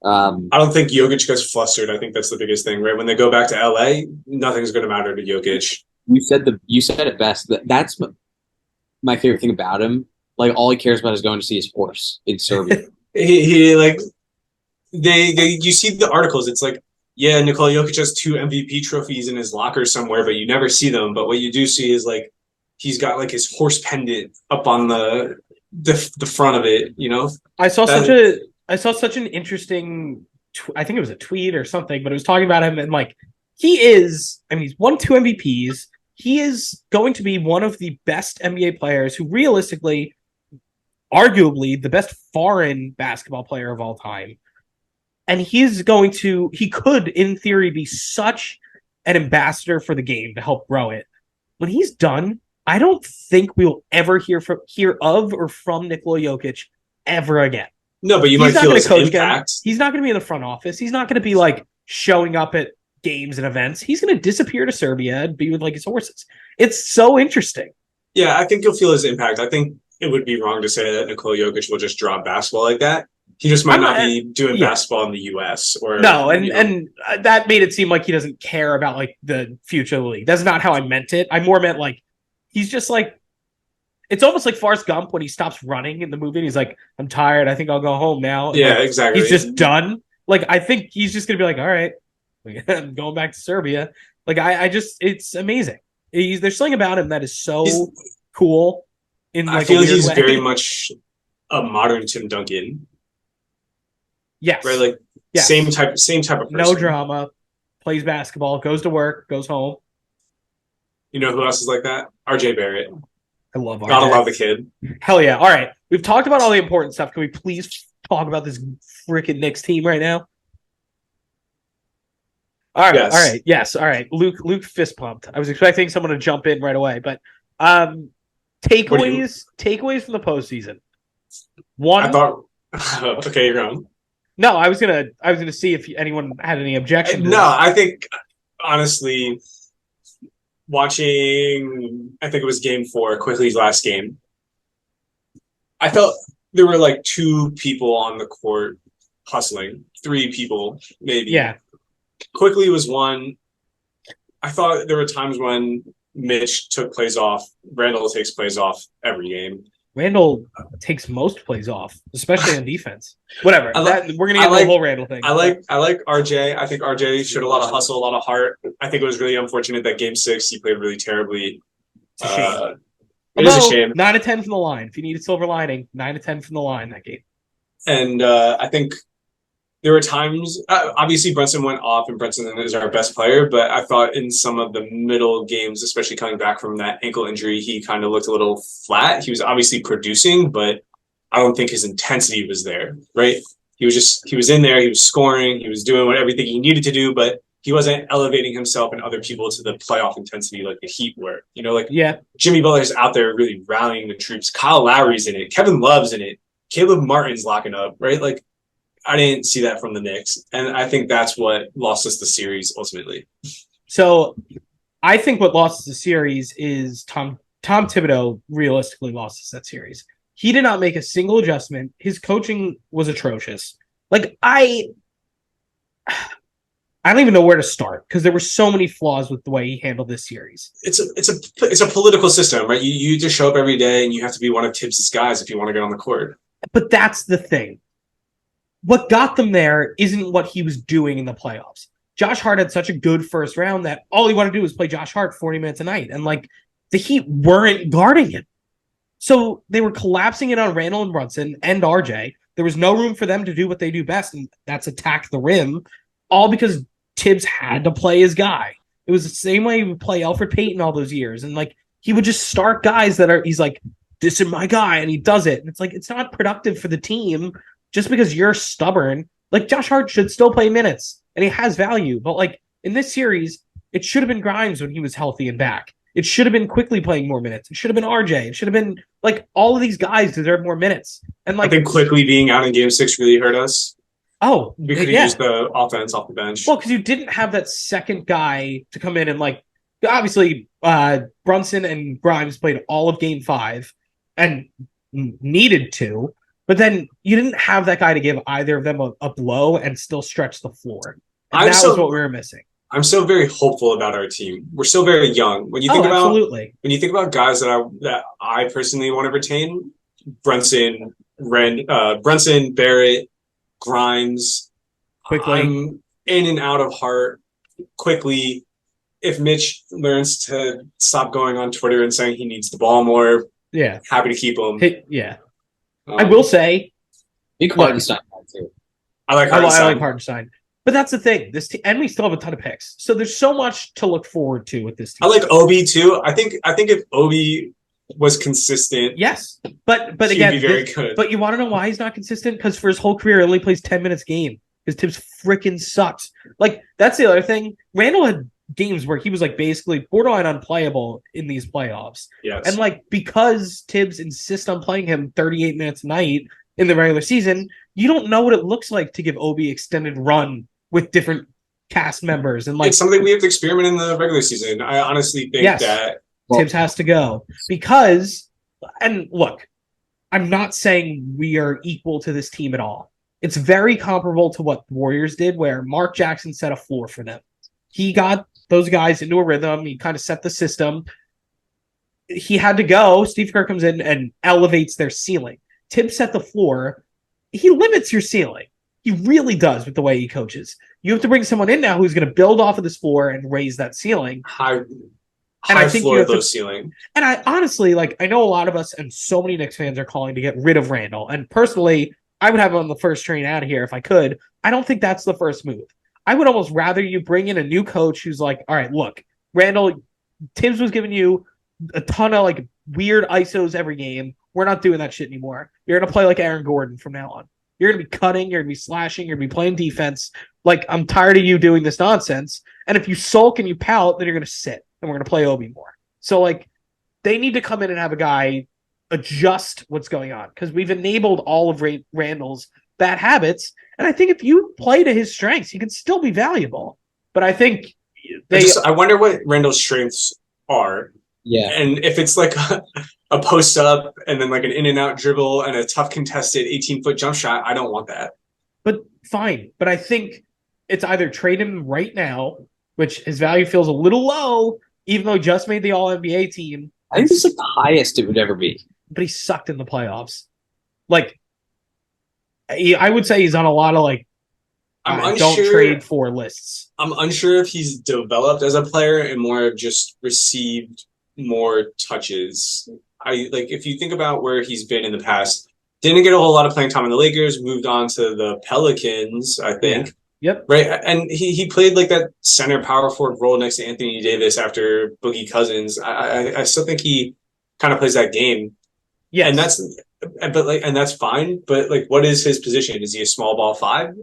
I don't think Jokic gets flustered. I think that's the biggest thing, right? When they go back to LA, nothing's going to matter to Jokic.
You said it best. That's my favorite thing about him. Like, all he cares about is going to see his horse in Serbia.
He like they you see the articles. It's like, yeah, Nikola Jokic has 2 MVP trophies in his locker somewhere, but you never see them. But what you do see is like he's got like his horse pendant up on the front of it. You know,
I saw such an interesting. I think it was a tweet or something, but it was talking about him and like he is. I mean, he's won 2 MVPs. He is going to be one of the best NBA players who realistically, arguably, the best foreign basketball player of all time. And he could, in theory, be such an ambassador for the game to help grow it. When he's done, I don't think we will ever hear of or from Nikola Jokic ever again.
no, but you
He's
might
not
feel
going
his
to coach again.
impact.
He's not going to be in the front office. He's not going to be like showing up at games and events. He's going to disappear to Serbia and be with like his horses. It's so interesting.
Yeah, I think you'll feel his impact. I think it would be wrong to say that Nikola Jokic will just drop basketball like that. He just might not be doing basketball in the U.S. or
no, and that made it seem like he doesn't care about like the future of the league. That's not how I meant it. I more meant like he's just like it's almost like Forrest Gump when he stops running in the movie. And he's like, "I'm tired. I think I'll go home now." And
yeah,
like,
exactly.
he's just done. Like I think he's just gonna be like, "All right, I'm going back to Serbia." Like I just, it's amazing. There's something about him that is so cool.
I feel he's very much a modern Tim Duncan.
Yes.
Right, like same type of person.
No drama, plays basketball, goes to work, goes home.
You know who else is like that? RJ Barrett.
I love RJ.
Gotta love the kid.
Hell yeah. All right. We've talked about all the important stuff. Can we please talk about this freaking Knicks team right now? All right.
Yes.
All right. Yes. All right. Luke fist pumped. I was expecting someone to jump in right away, but takeaways from the postseason. One.
I thought okay, you're going.
No, I was gonna see if anyone had any objection.
No, I think honestly, watching, I think it was Game 4, Quickly's last game. I felt there were like 2 people on the court hustling, 3 people maybe.
Yeah,
Quickly was one. I thought there were times when Mitch took plays off. Randall takes plays off every game.
Randall takes most plays off, especially on defense. Whatever. We're gonna get the whole Randall thing.
I like RJ. I think RJ showed a lot of hustle, a lot of heart. I think it was really unfortunate that Game 6 he played really terribly.
It's a shame.
It is a shame.
9 to 10 from the line. If you need a silver lining, 9 to 10 from the line that game.
And I think there were times, obviously Brunson went off and Brunson is our best player, but I thought in some of the middle games, especially coming back from that ankle injury, he kind of looked a little flat. He was obviously producing, but I don't think his intensity was there, right? He was in there, he was scoring, he was doing everything he needed to do, but he wasn't elevating himself and other people to the playoff intensity like the Heat were. You know, like Jimmy Butler's out there really rallying the troops. Kyle Lowry's in it. Kevin Love's in it. Caleb Martin's locking up, right? Like, I didn't see that from the Knicks. And I think that's what lost us the series ultimately.
So I think what lost us the series is Tom Thibodeau realistically lost us that series. He did not make a single adjustment. His coaching was atrocious. Like I don't even know where to start because there were so many flaws with the way he handled this series.
It's a political system, right? You just show up every day and you have to be one of Tibbs' guys if you want to get on the court.
But that's the thing. What got them there isn't what he was doing in the playoffs. Josh Hart had such a good first round that all he wanted to do was play Josh Hart 40 minutes a night. And like the Heat weren't guarding him. So they were collapsing it on Randall and Brunson and RJ. There was no room for them to do what they do best, and that's attack the rim, all because Tibbs had to play his guy. It was the same way he would play Alfred Payton all those years. And like he would just start guys he's like, this is my guy, and he does it. And it's like it's not productive for the team just because you're stubborn. Like Josh Hart should still play minutes and he has value. But like in this series, it should have been Grimes when he was healthy and back. It should have been Quickly playing more minutes. It should have been RJ. It should have been like all of these guys deserve more minutes. And like
I think Quickly being out in game 6 really hurt us.
Oh,
we could use the offense off the bench.
Well, because you didn't have that second guy to come in and like obviously Brunson and Grimes played all of game 5 and needed to. But then you didn't have that guy to give either of them a blow and still stretch the floor. And that was what we were missing.
I'm still very hopeful about our team. We're still very young. When you think about guys that I personally want to retain, Brunson, Barrett, Grimes,
Quickly.
I'm in and out of Hart quickly. If Mitch learns to stop going on Twitter and saying he needs the ball more, happy to keep him.
I will say,
Hartenstein too.
I like Hartenstein.
I like Hartenstein. But that's the thing. And we still have a ton of picks, so there's so much to look forward to with this team.
I like Obi too. I think if Obi was consistent,
yes, but again,
be very good.
But you want to know why he's not consistent? Because for his whole career, he only plays 10 minutes a game. Because Tibbs freaking sucks. Like that's the other thing. Randall had games where he was like basically borderline unplayable in these playoffs.
Yes,
and like because Tibbs insists on playing him 38 minutes a night in the regular season, you don't know what it looks like to give Obi extended run with different cast members. And like
it's something we have to experiment in the regular season. I honestly think that
Tibbs has to go because, and look, I'm not saying we are equal to this team at all. It's very comparable to what the Warriors did, where Mark Jackson set a floor for them. He got those guys into a rhythm. He kind of set the system. He had to go. Steve Kerr comes in and elevates their ceiling. Tibbs set the floor. He limits your ceiling. He really does with the way he coaches. You have to bring someone in now who's going to build off of this floor and raise that ceiling.
High floor of those ceiling.
And I honestly, like, I know a lot of us and so many Knicks fans are calling to get rid of Randall. And personally, I would have him on the first train out of here if I could. I don't think that's the first move. I would almost rather you bring in a new coach who's like, all right, look, Randall, Tibbs was giving you a ton of like weird ISOs every game. We're not doing that shit anymore. You're going to play like Aaron Gordon from now on. You're going to be cutting. You're going to be slashing. You're going to be playing defense. Like, I'm tired of you doing this nonsense. And if you sulk and you pout, then you're going to sit. And we're going to play Obi more. So, like, they need to come in and have a guy adjust what's going on. Because we've enabled all of Randall's bad habits. And I think if you play to his strengths, he can still be valuable. But I think
I wonder what Randall's strengths are.
Yeah.
And if it's like a post up and then like an in and out dribble and a tough contested 18-foot jump shot, I don't want that.
But fine. But I think it's either trade him right now, which his value feels a little low, even though he just made the All NBA team.
I think this is like the highest it would ever be.
But he sucked in the playoffs. Like, I would say he's on a lot of like, don't trade for lists.
I'm unsure if he's developed as a player and more just received more touches. If you think about where he's been in the past, didn't get a whole lot of playing time in the Lakers, moved on to the Pelicans, I think.
Yeah. Yep.
Right. And he played like that center power forward role next to Anthony Davis after Boogie Cousins. I still think he kind of plays that game. Yeah. And that's fine. But like, what is his position? Is he a small ball 5?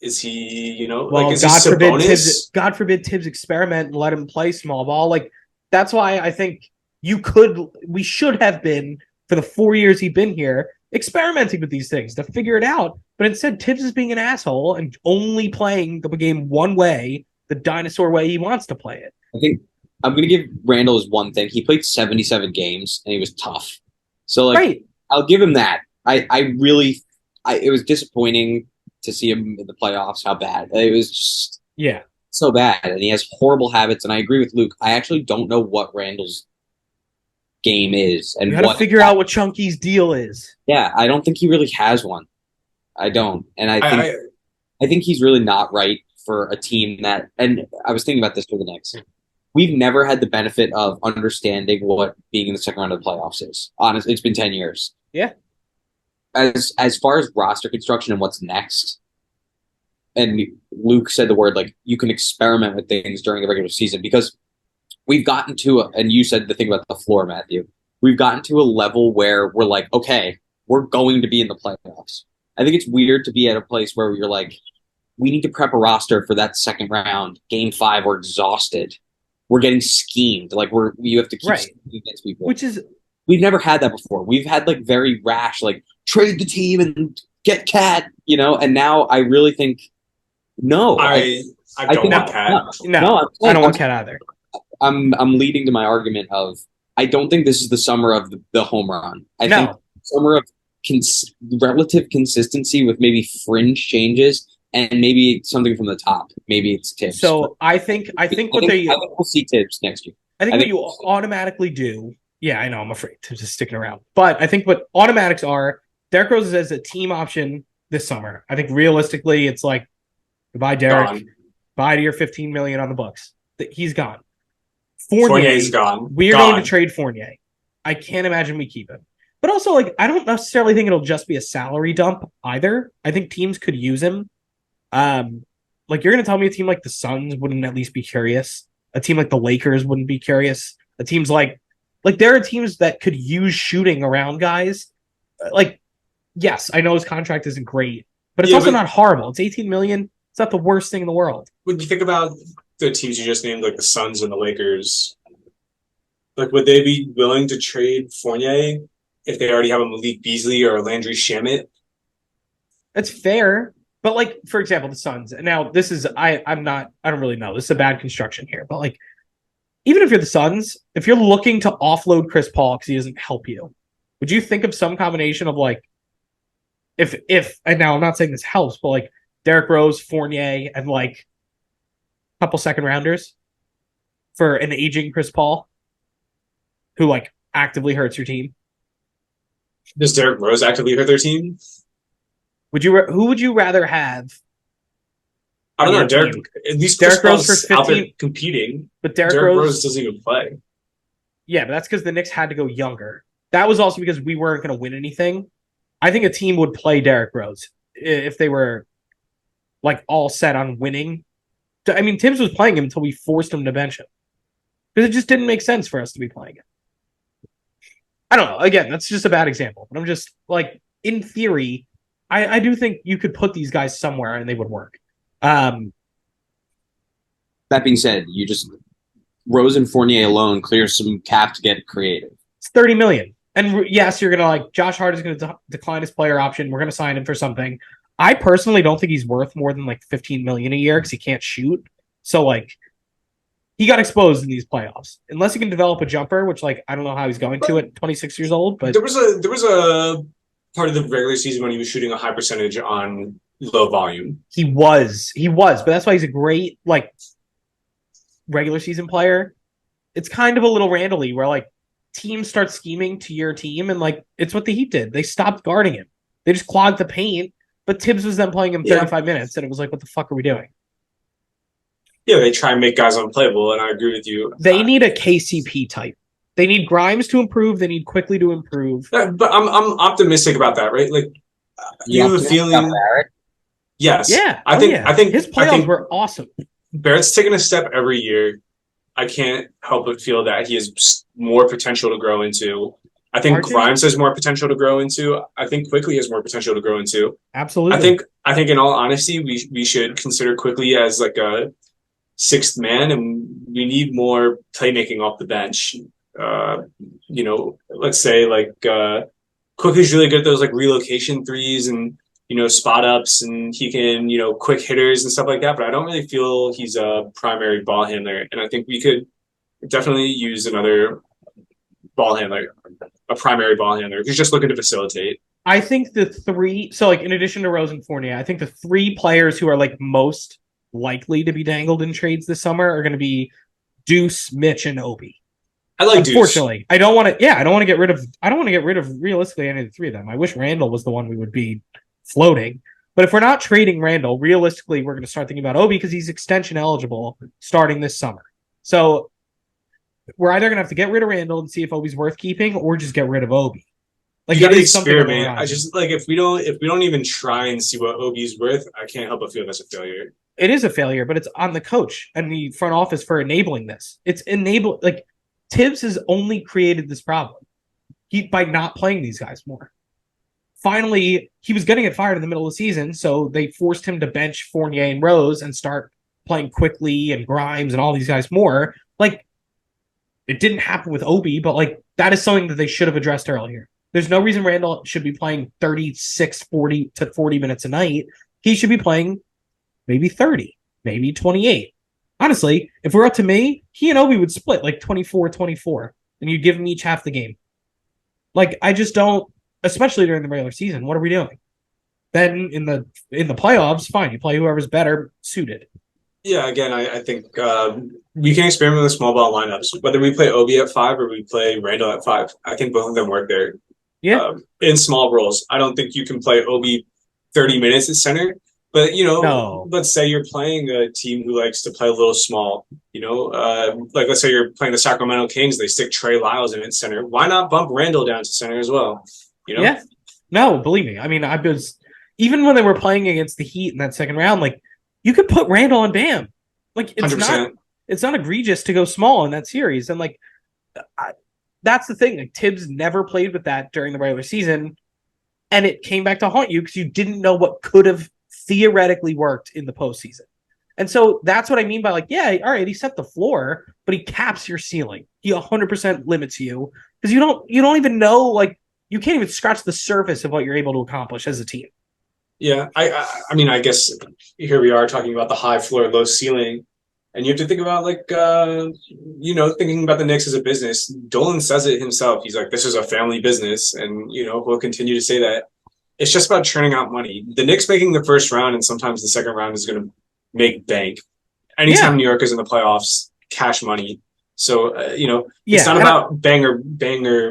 Is he, is
God forbid Tibbs experiment and let him play small ball. Like, that's why I think we should have been, for the 4 years he's been here, experimenting with these things to figure it out. But instead, Tibbs is being an asshole and only playing the game one way, the dinosaur way he wants to play it.
I think I'm going to give Randall his one thing. He played 77 games and he was tough. So, like, I'll give him that. It was disappointing to see him in the playoffs, how bad. It was just so bad, and he has horrible habits. And I agree with Luke. I actually don't know what Randall's game is,
We
and
got to
what.
figure out what Chunky's deal is.
Yeah, I don't think he really has one. I don't, and I think he's really not right for a team that. And I was thinking about this for the Knicks. We've never had the benefit of understanding what being in the second round of the playoffs is. Honestly, it's been 10 years.
Yeah.
As far as roster construction and what's next, and Luke said the word, like, you can experiment with things during the regular season, because we've gotten to and you said the thing about the floor, Matthew. We've gotten to a level where we're like, okay, we're going to be in the playoffs. I think it's weird to be at a place where you're like, we need to prep a roster for that second round. Game 5, we're exhausted. We're getting schemed. Like, you have to keep
Right.
against people.
Which is,
We've never had that before. We've had like very rash, like, trade the team and get Cat, and now I really think no.
I don't
think
want Cat.
no, I don't want Cat either.
I'm leading to my argument of I don't think this is the summer of the home run. I
No.
think summer of relative consistency with maybe fringe changes and maybe something from the top. Maybe it's tips.
So I think
I think we'll see tips next year.
I think what you automatically do. Yeah, I know. I'm afraid to just sticking around. But I think what automatics are, Derrick Rose is as a team option this summer. I think realistically, it's like, goodbye, Derrick.
Gone.
Bye to your $15 million on the books. He's gone.
Fournier's gone.
We're
Gone.
going to trade Fournier. I can't imagine we keep him. But also, like, I don't necessarily think it'll just be a salary dump either. I think teams could use him. Like, you're going to tell me a team like the Suns wouldn't at least be curious. A team like the Lakers wouldn't be curious. A team's like there are teams that could use shooting around guys. Like, yes, I know his contract isn't great, but it's also not horrible. It's $18 million. It's not the worst thing in the world.
When you think about the teams you just named, like the Suns and the Lakers, like, would they be willing to trade Fournier if they already have a Malik Beasley or a Landry Shamet?
That's fair. But, like, for example, the Suns. Now, this is I don't really know. This is a bad construction here. But, like, even if you're the Suns, if you're looking to offload Chris Paul because he doesn't help you, would you think of some combination of, like, if and now I'm not saying this helps, but, like, Derrick Rose, Fournier, and, like, a couple second rounders for an aging Chris Paul who, like, actively hurts your team?
Does Derrick Rose actively hurt their team?
Who would you rather have?
I don't know.
your
Derrick,
team?
at least
Derrick
Chris
Rose
Paul's
for
out there
15
competing.
But Derrick
Derrick
Rose
Rose doesn't even play.
Yeah, but that's because the Knicks had to go younger. That was also because we weren't going to win anything. I think a team would play Derrick Rose if they were, like, all set on winning. I mean, Tibbs was playing him until we forced him to bench him because it just didn't make sense for us to be playing him. I don't know. Again, that's just a bad example, but I'm just like, in theory, I do think you could put these guys somewhere and they would work.
That being said, Rose and Fournier alone clears some cap to get creative.
It's $30 million. And yes, you're going to, like, Josh Hart is going to decline his player option. We're going to sign him for something. I personally don't think he's worth more than, like, $15 million a year because he can't shoot. So, like, he got exposed in these playoffs. Unless he can develop a jumper, which, like, I don't know how he's going to at 26 years old. But
there was a part of the regular season when he was shooting a high percentage on low volume.
He was, but that's why he's a great, like, regular season player. It's kind of a little Randall-y where, like, teams start scheming to your team, and, like, it's what the Heat did. They stopped guarding him. They just clogged the paint, but Tibbs was then playing him 35 minutes, and it was like, what the fuck are we doing?
Yeah, they try and make guys unplayable, and I agree with you.
They need a KCP type. They need Grimes to improve. They need Quickly to improve.
But I'm optimistic about that, right? Like, you have a feeling. Yes.
Yeah.
I think
his playoffs were awesome.
Barrett's taken a step every year. I can't help but feel that he has more potential to grow into. I think Grimes has more potential to grow into. I think Quickly has more potential to grow into.
Absolutely.
I think in all honesty, we should consider Quickly as like a sixth man, and we need more playmaking off the bench. Let's say like Quickly's really good at those like relocation threes and spot ups, and he can quick hitters and stuff like that. But I don't really feel he's a primary ball handler, and I think we could definitely use another ball handler, a primary ball handler who's just looking to facilitate.
I think the three, so like in addition to Rose and Fournier, I think the three players who are like most likely to be dangled in trades this summer are going to be Deuce, Mitch, and Obi.
I like Deuce.
Unfortunately, I don't want to. Yeah, I don't want to get rid of. I don't want to get rid of realistically any of the three of them. I wish Randall was the one we would be floating. But if we're not trading Randall, realistically, we're going to start thinking about Obi because he's extension eligible starting this summer. So we're either going to have to get rid of Randall and see if Obi's worth keeping, or just get rid of Obi.
Like, you got to experiment. I just like if we don't even try and see what Obi's worth, I can't help but feel that's a failure.
It is a failure, but it's on the coach and the front office for enabling this. It's like Tibbs has only created this problem by not playing these guys more. Finally, he was going to get fired in the middle of the season, so they forced him to bench Fournier and Rose and start playing Quickly and Grimes and all these guys more. Like, it didn't happen with Obi, but like that is something that they should have addressed earlier. There's no reason Randall should be playing 36, 40 to 40 minutes a night. He should be playing maybe 30, maybe 28. Honestly, if we're up to me, he and Obi would split like 24-24, and you'd give them each half the game. Like, I just don't, especially during the regular season. What are we doing? Then in the playoffs, fine, you play whoever's better suited.
Yeah, again, I think we can experiment with small ball lineups. Whether we play Obi at 5 or we play Randall at 5, I think both of them work there.
Yeah.
In small roles. I don't think you can play Obi 30 minutes at center. But, let's say you're playing a team who likes to play a little small. Like let's say you're playing the Sacramento Kings. They stick Trey Lyles in at center. Why not bump Randall down to center as well?
Yeah. No, believe me. I mean, I was even when they were playing against the Heat in that second round, like you could put Randall on Bam. Like it's 100%. It's not egregious to go small in that series. And like that's the thing. Like Tibbs never played with that during the regular season, and it came back to haunt you because you didn't know what could have theoretically worked in the postseason. And so that's what I mean by like, yeah, all right, he set the floor, but he caps your ceiling. He 100% limits you because you don't even know, like you can't even scratch the surface of what you're able to accomplish as a team.
Yeah, I mean, I guess here we are talking about the high floor, low ceiling, and you have to think about like, thinking about the Knicks as a business. Dolan says it himself. He's like, this is a family business, and we'll continue to say that. It's just about churning out money. The Knicks making the first round and sometimes the second round is going to make bank. Anytime New York is in the playoffs, cash money. So, it's not about banger.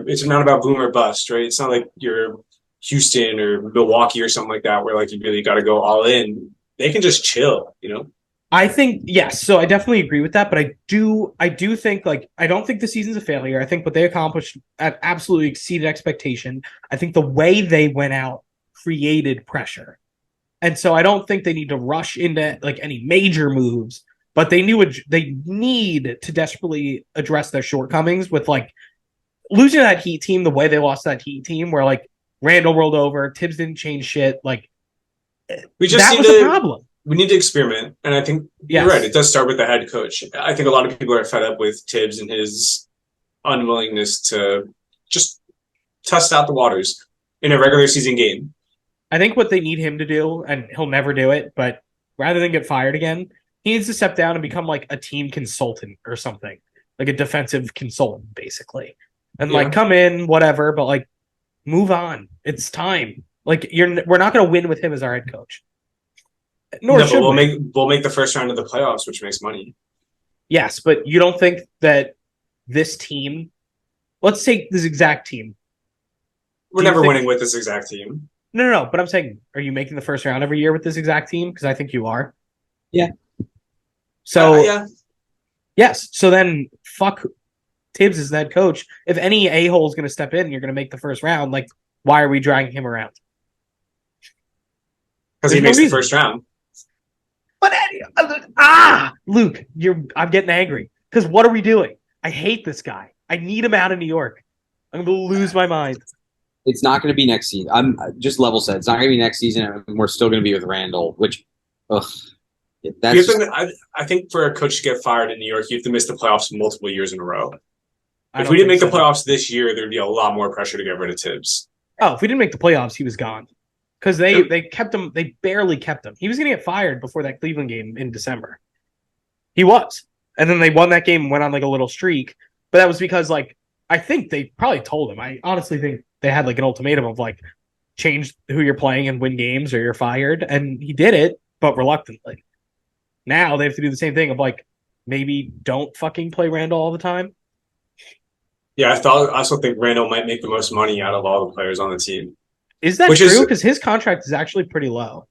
It's not about boom or bust, right? It's not like you're Houston or Milwaukee or something like that where like you really got to go all in. They can just chill,
I think, yes. So I definitely agree with that. But I do think like, I don't think the season's a failure. I think what they accomplished absolutely exceeded expectation. I think the way they went out created pressure. And so I don't think they need to rush into like any major moves, but they need to desperately address their shortcomings with like losing that Heat team the way they lost that Heat team where like Randall rolled over, Tibbs didn't change shit. Like that was the problem.
We need to experiment. And I think you're right. It does start with the head coach. I think a lot of people are fed up with Tibbs and his unwillingness to just test out the waters in a regular season game.
I think what they need him to do, and he'll never do it, but rather than get fired again, he needs to step down and become like a team consultant or something, like a defensive consultant, basically, and like come in, whatever, but like move on. It's time. Like we're not going to win with him as our head coach. Nor should
we'll make the first round of the playoffs, which makes money.
Yes, but you don't think that this team? Let's take this exact team.
We're never winning with this exact team.
No. But I'm saying, are you making the first round every year with this exact team? Because I think you are.
Yeah.
So, yes. So then, fuck Tibbs as head coach. If any a-hole is going to step in, you're going to make the first round. Like, why are we dragging him around?
Because he makes the first round.
But Luke, I'm getting angry. Because what are we doing? I hate this guy. I need him out of New York. I'm going to lose my mind.
It's not going to be next season. I'm just level set. It's not going to be next season. And we're still going to be with Randall, which, that's.
I think for a coach to get fired in New York, you have to miss the playoffs multiple years in a row. If we didn't make the playoffs this year, there'd be a lot more pressure to get rid of Tibbs.
Oh, if we didn't make the playoffs, he was gone. Because they kept him. They barely kept him. He was going to get fired before that Cleveland game in December. He was, and then they won that game and went on like a little streak. But that was because like I think they probably told him. I honestly think they had like an ultimatum of like change who you're playing and win games or you're fired, and he did it, but reluctantly. Now they have to do the same thing of like maybe don't fucking play Randall all the time.
Yeah, I also think Randall might make the most money out of all the players on the team.
Is that
Which
true?
is
Because his contract is actually pretty low.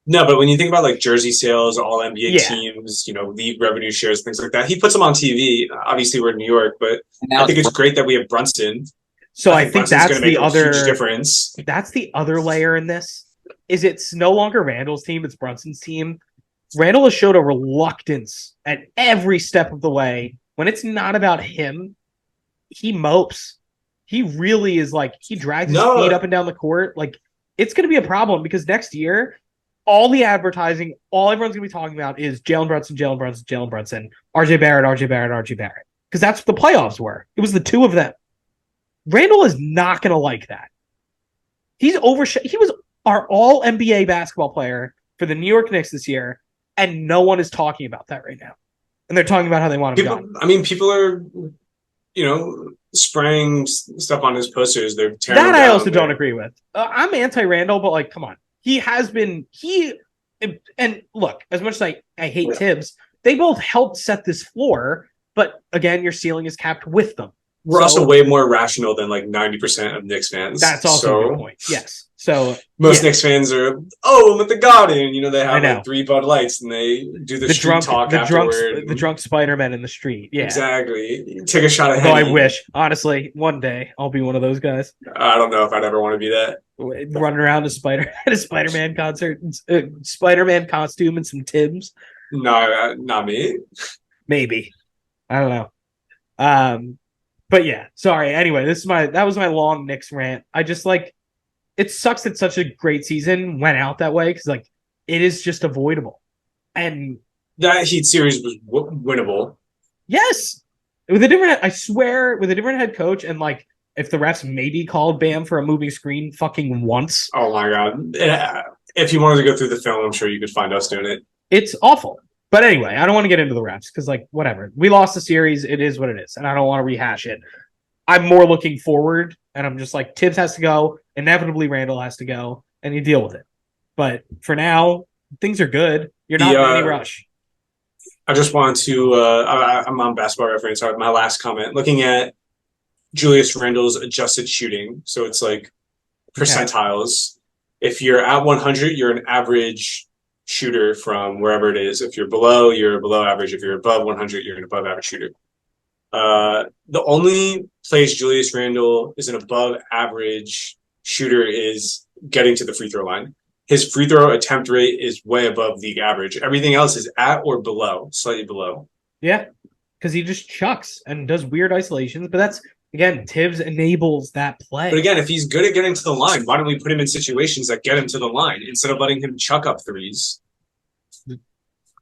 no, but when you think about like jersey sales, all NBA
Yeah.
teams, league revenue shares, things like that, he puts them on TV. Obviously, we're in New York, but
Now
I think it's great that we have Brunson.
So
I
I
think
think
Brunson's going
that's
to make
the
a huge
other
difference.
that's the other layer in this. Is it's no longer Randall's team, it's Brunson's team. Randall has showed a reluctance at every step of the way. When it's not about him, he mopes. He really is like he drags his feet
No,
up and down the court. Like it's going to be a problem because next year, all the advertising, all everyone's going to be talking about is Jalen Brunson, Jalen Brunson, Jalen Brunson, RJ Barrett, RJ Barrett, RJ Barrett. Because that's what the playoffs were. It was the two of them. Randall is not going to like that. He was our all NBA basketball player for the New York Knicks this year, and no one is talking about that right now. And they're talking about how they want him gone.
people are, spraying stuff on his posters. They're tearing
That
him
I
down.
also don't agree with. I'm anti-Randall, but like, come on. He has been and look, as much as I hate Tibbs, they both helped set this floor, but again, your ceiling is capped with them.
We're also way more rational than like 90% of Knicks fans.
That's also a good point. Yes. So
most Knicks fans are, I'm at the Garden. They have
know.
like 3 Bud Lights and they do the street talk afterward.
The drunk Spider-Man in the street. Yeah.
Exactly. Take a shot at
Henny. I wish. Honestly, one day I'll be one of those guys.
I don't know if I'd ever want to be that.
Running around at a Spider-Man concert, Spider-Man costume and some Timbs.
No, not me.
Maybe. I don't know. But yeah, sorry. Anyway, that was my long Knicks rant. I just like it sucks that such a great season went out that way because like it is just avoidable. And
that Heat series was winnable.
Yes, with a different head coach and like if the refs maybe called Bam for a moving screen fucking once.
Oh my god! If you wanted to go through the film, I'm sure you could find us doing it.
It's awful. But anyway, I don't want to get into the refs because, like, whatever. We lost the series. It is what it is. And I don't want to rehash it. I'm more looking forward. And I'm just like, Tibbs has to go. Inevitably, Randall has to go. And you deal with it. But for now, things are good. You're not in any rush.
I just wanted to, I'm on Basketball Reference. So my last comment, looking at Julius Randle's adjusted shooting. So it's like percentiles. Okay. If you're at 100, you're an average shooter from wherever it is. If you're below, you're below average. If you're above 100, you're an above average shooter. The only place Julius Randle is an above average shooter is getting to the free throw line. His free throw attempt rate is way above league average. Everything else is at or below, slightly below.
Yeah, because he just chucks and does weird isolations. But that's, again, Tibbs enables that play.
But again, if he's good at getting to the line, why don't we put him in situations that get him to the line instead of letting him chuck up threes?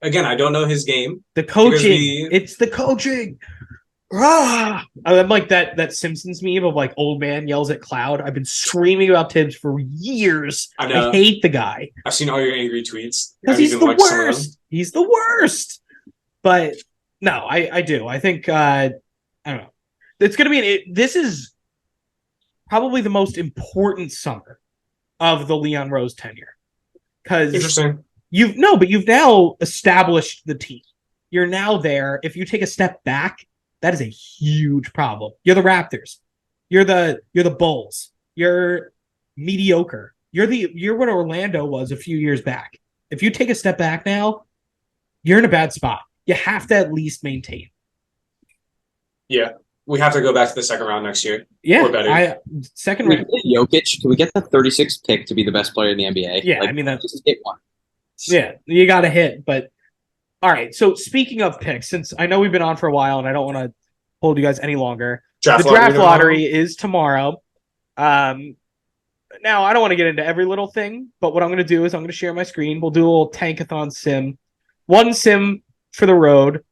Again, I don't know his game.
The coaching. It's the coaching. I'm like that Simpsons meme of like old man yells at cloud. I've been screaming about Tibbs for years. I hate the guy.
I've seen all your angry tweets.
Because he's the worst. He's the worst. But no, I do. I think I don't know. It's going to be this is probably the most important summer of the Leon Rose tenure. Because
interesting.
You've now established the team. You're now there. If you take a step back, that is a huge problem. You're the Raptors. You're the Bulls. You're mediocre. You're what Orlando was a few years back. If you take a step back now, you're in a bad spot. You have to at least maintain.
Yeah. We have to go back to the second round next year.
Yeah.
Or better.
Second round.
Jokic, can we get the 36th pick to be the best player in the NBA?
Yeah, I mean that's
just hit one.
Yeah, you got to hit, but all right. So speaking of picks, since I know we've been on for a while and I don't want to hold you guys any longer, the draft lottery is tomorrow. Now I don't want to get into every little thing, but what I'm going to do is I'm going to share my screen. We'll do a little tankathon sim, one sim for the road.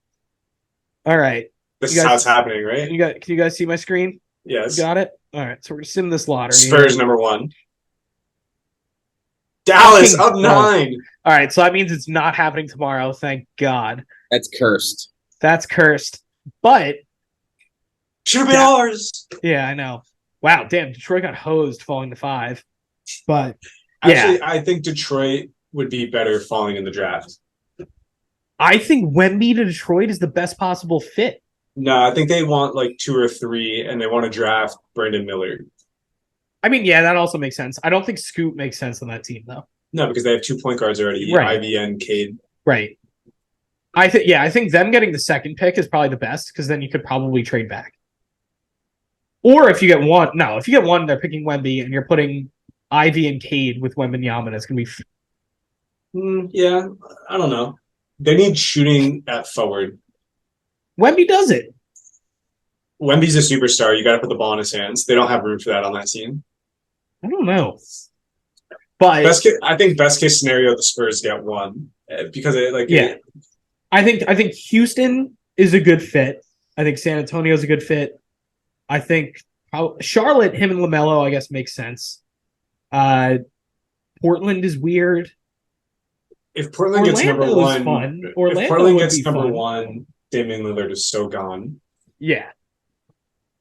All right.
This is how it's happening, right?
Can you guys see my screen?
Yes.
You got it? All right. So we're going to sim this lottery.
Spurs number 1. Dallas up 9.
All right, so that means it's not happening tomorrow. Thank God.
That's cursed.
But
should have been ours.
Yeah, I know. Wow, damn, Detroit got hosed falling to 5. But
actually, I think Detroit would be better falling in the draft.
I think Wemby to Detroit is the best possible fit.
No, I think they want like 2 or 3, and they want to draft Brandon Miller.
I mean, yeah, that also makes sense. I don't think Scoot makes sense on that team, though.
No, because they have 2 point guards already,
Right.
Ivy and Cade.
Right. I think them getting the second pick is probably the best because then you could probably trade back. Or if you get one, they're picking Wemby and you're putting Ivy and Cade with Wembanyama, and it's gonna be.
Yeah, I don't know. They need shooting at forward.
Wemby does it.
Wemby's a superstar. You got to put the ball in his hands. They don't have room for that on that team.
I don't know, but
I think best case scenario, the Spurs get one because
I think Houston is a good fit. I think San Antonio is a good fit. I think Charlotte, him and LaMelo, I guess makes sense. Portland is weird.
If Portland gets number one,
fun.
If Portland gets number
fun.
1, Damian Lillard is so gone.
Yeah.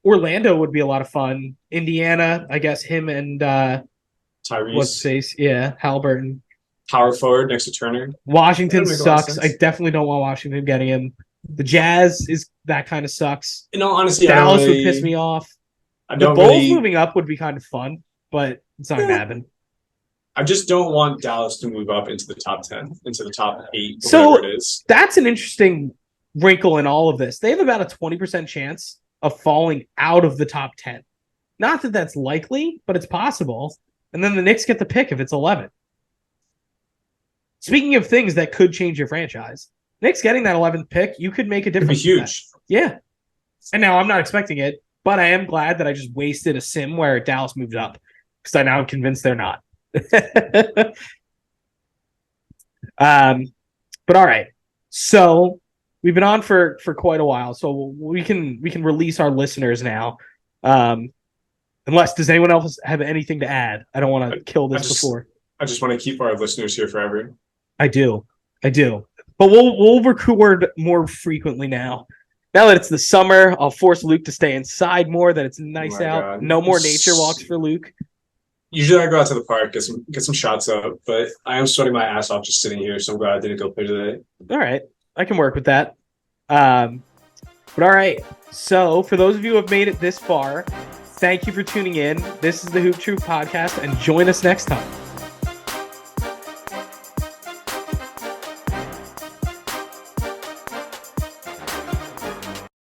Orlando would be a lot of fun. Indiana, I guess him and
Tyrese.
what's his face? Yeah, Halliburton.
Power forward next to Turner.
Washington
That would make a lot of
sucks.
sense.
I definitely don't want Washington getting him. The Jazz is that kind of sucks.
In all honesty,
Dallas would piss me off. The Bulls moving up would be kind of fun, but it's not gonna happen.
I just don't want Dallas to move up into the top 10, into the top 8,
So
whatever it is.
that's an interesting wrinkle in all of this. They have about a 20% chance of falling out of the top 10. Not that that's likely, but it's possible. And then the Knicks get the pick if it's 11. Speaking of things that could change your franchise, Knicks getting that 11th pick, you could make a
It'd be
difference.
huge.
Yeah. And now I'm not expecting it, but I am glad that I just wasted a sim where Dallas moved up because I now am convinced they're not. But all right. So we've been on for quite a while, so we can release our listeners now. Unless does anyone else have anything to add? I don't want to kill this before.
I just want to keep our listeners here forever.
I do. But we'll record more frequently now. Now that it's the summer, I'll force Luke to stay inside more. That it's nice out.
God.
No more nature walks for Luke.
Usually I go out to the park, get some shots up, but I am sweating my ass off just sitting here, so I'm glad I didn't go play today.
All right. I can work with that. But all right. So for those of you who have made it this far, thank you for tuning in. This is the Hoop Truth Podcast, and join us next time.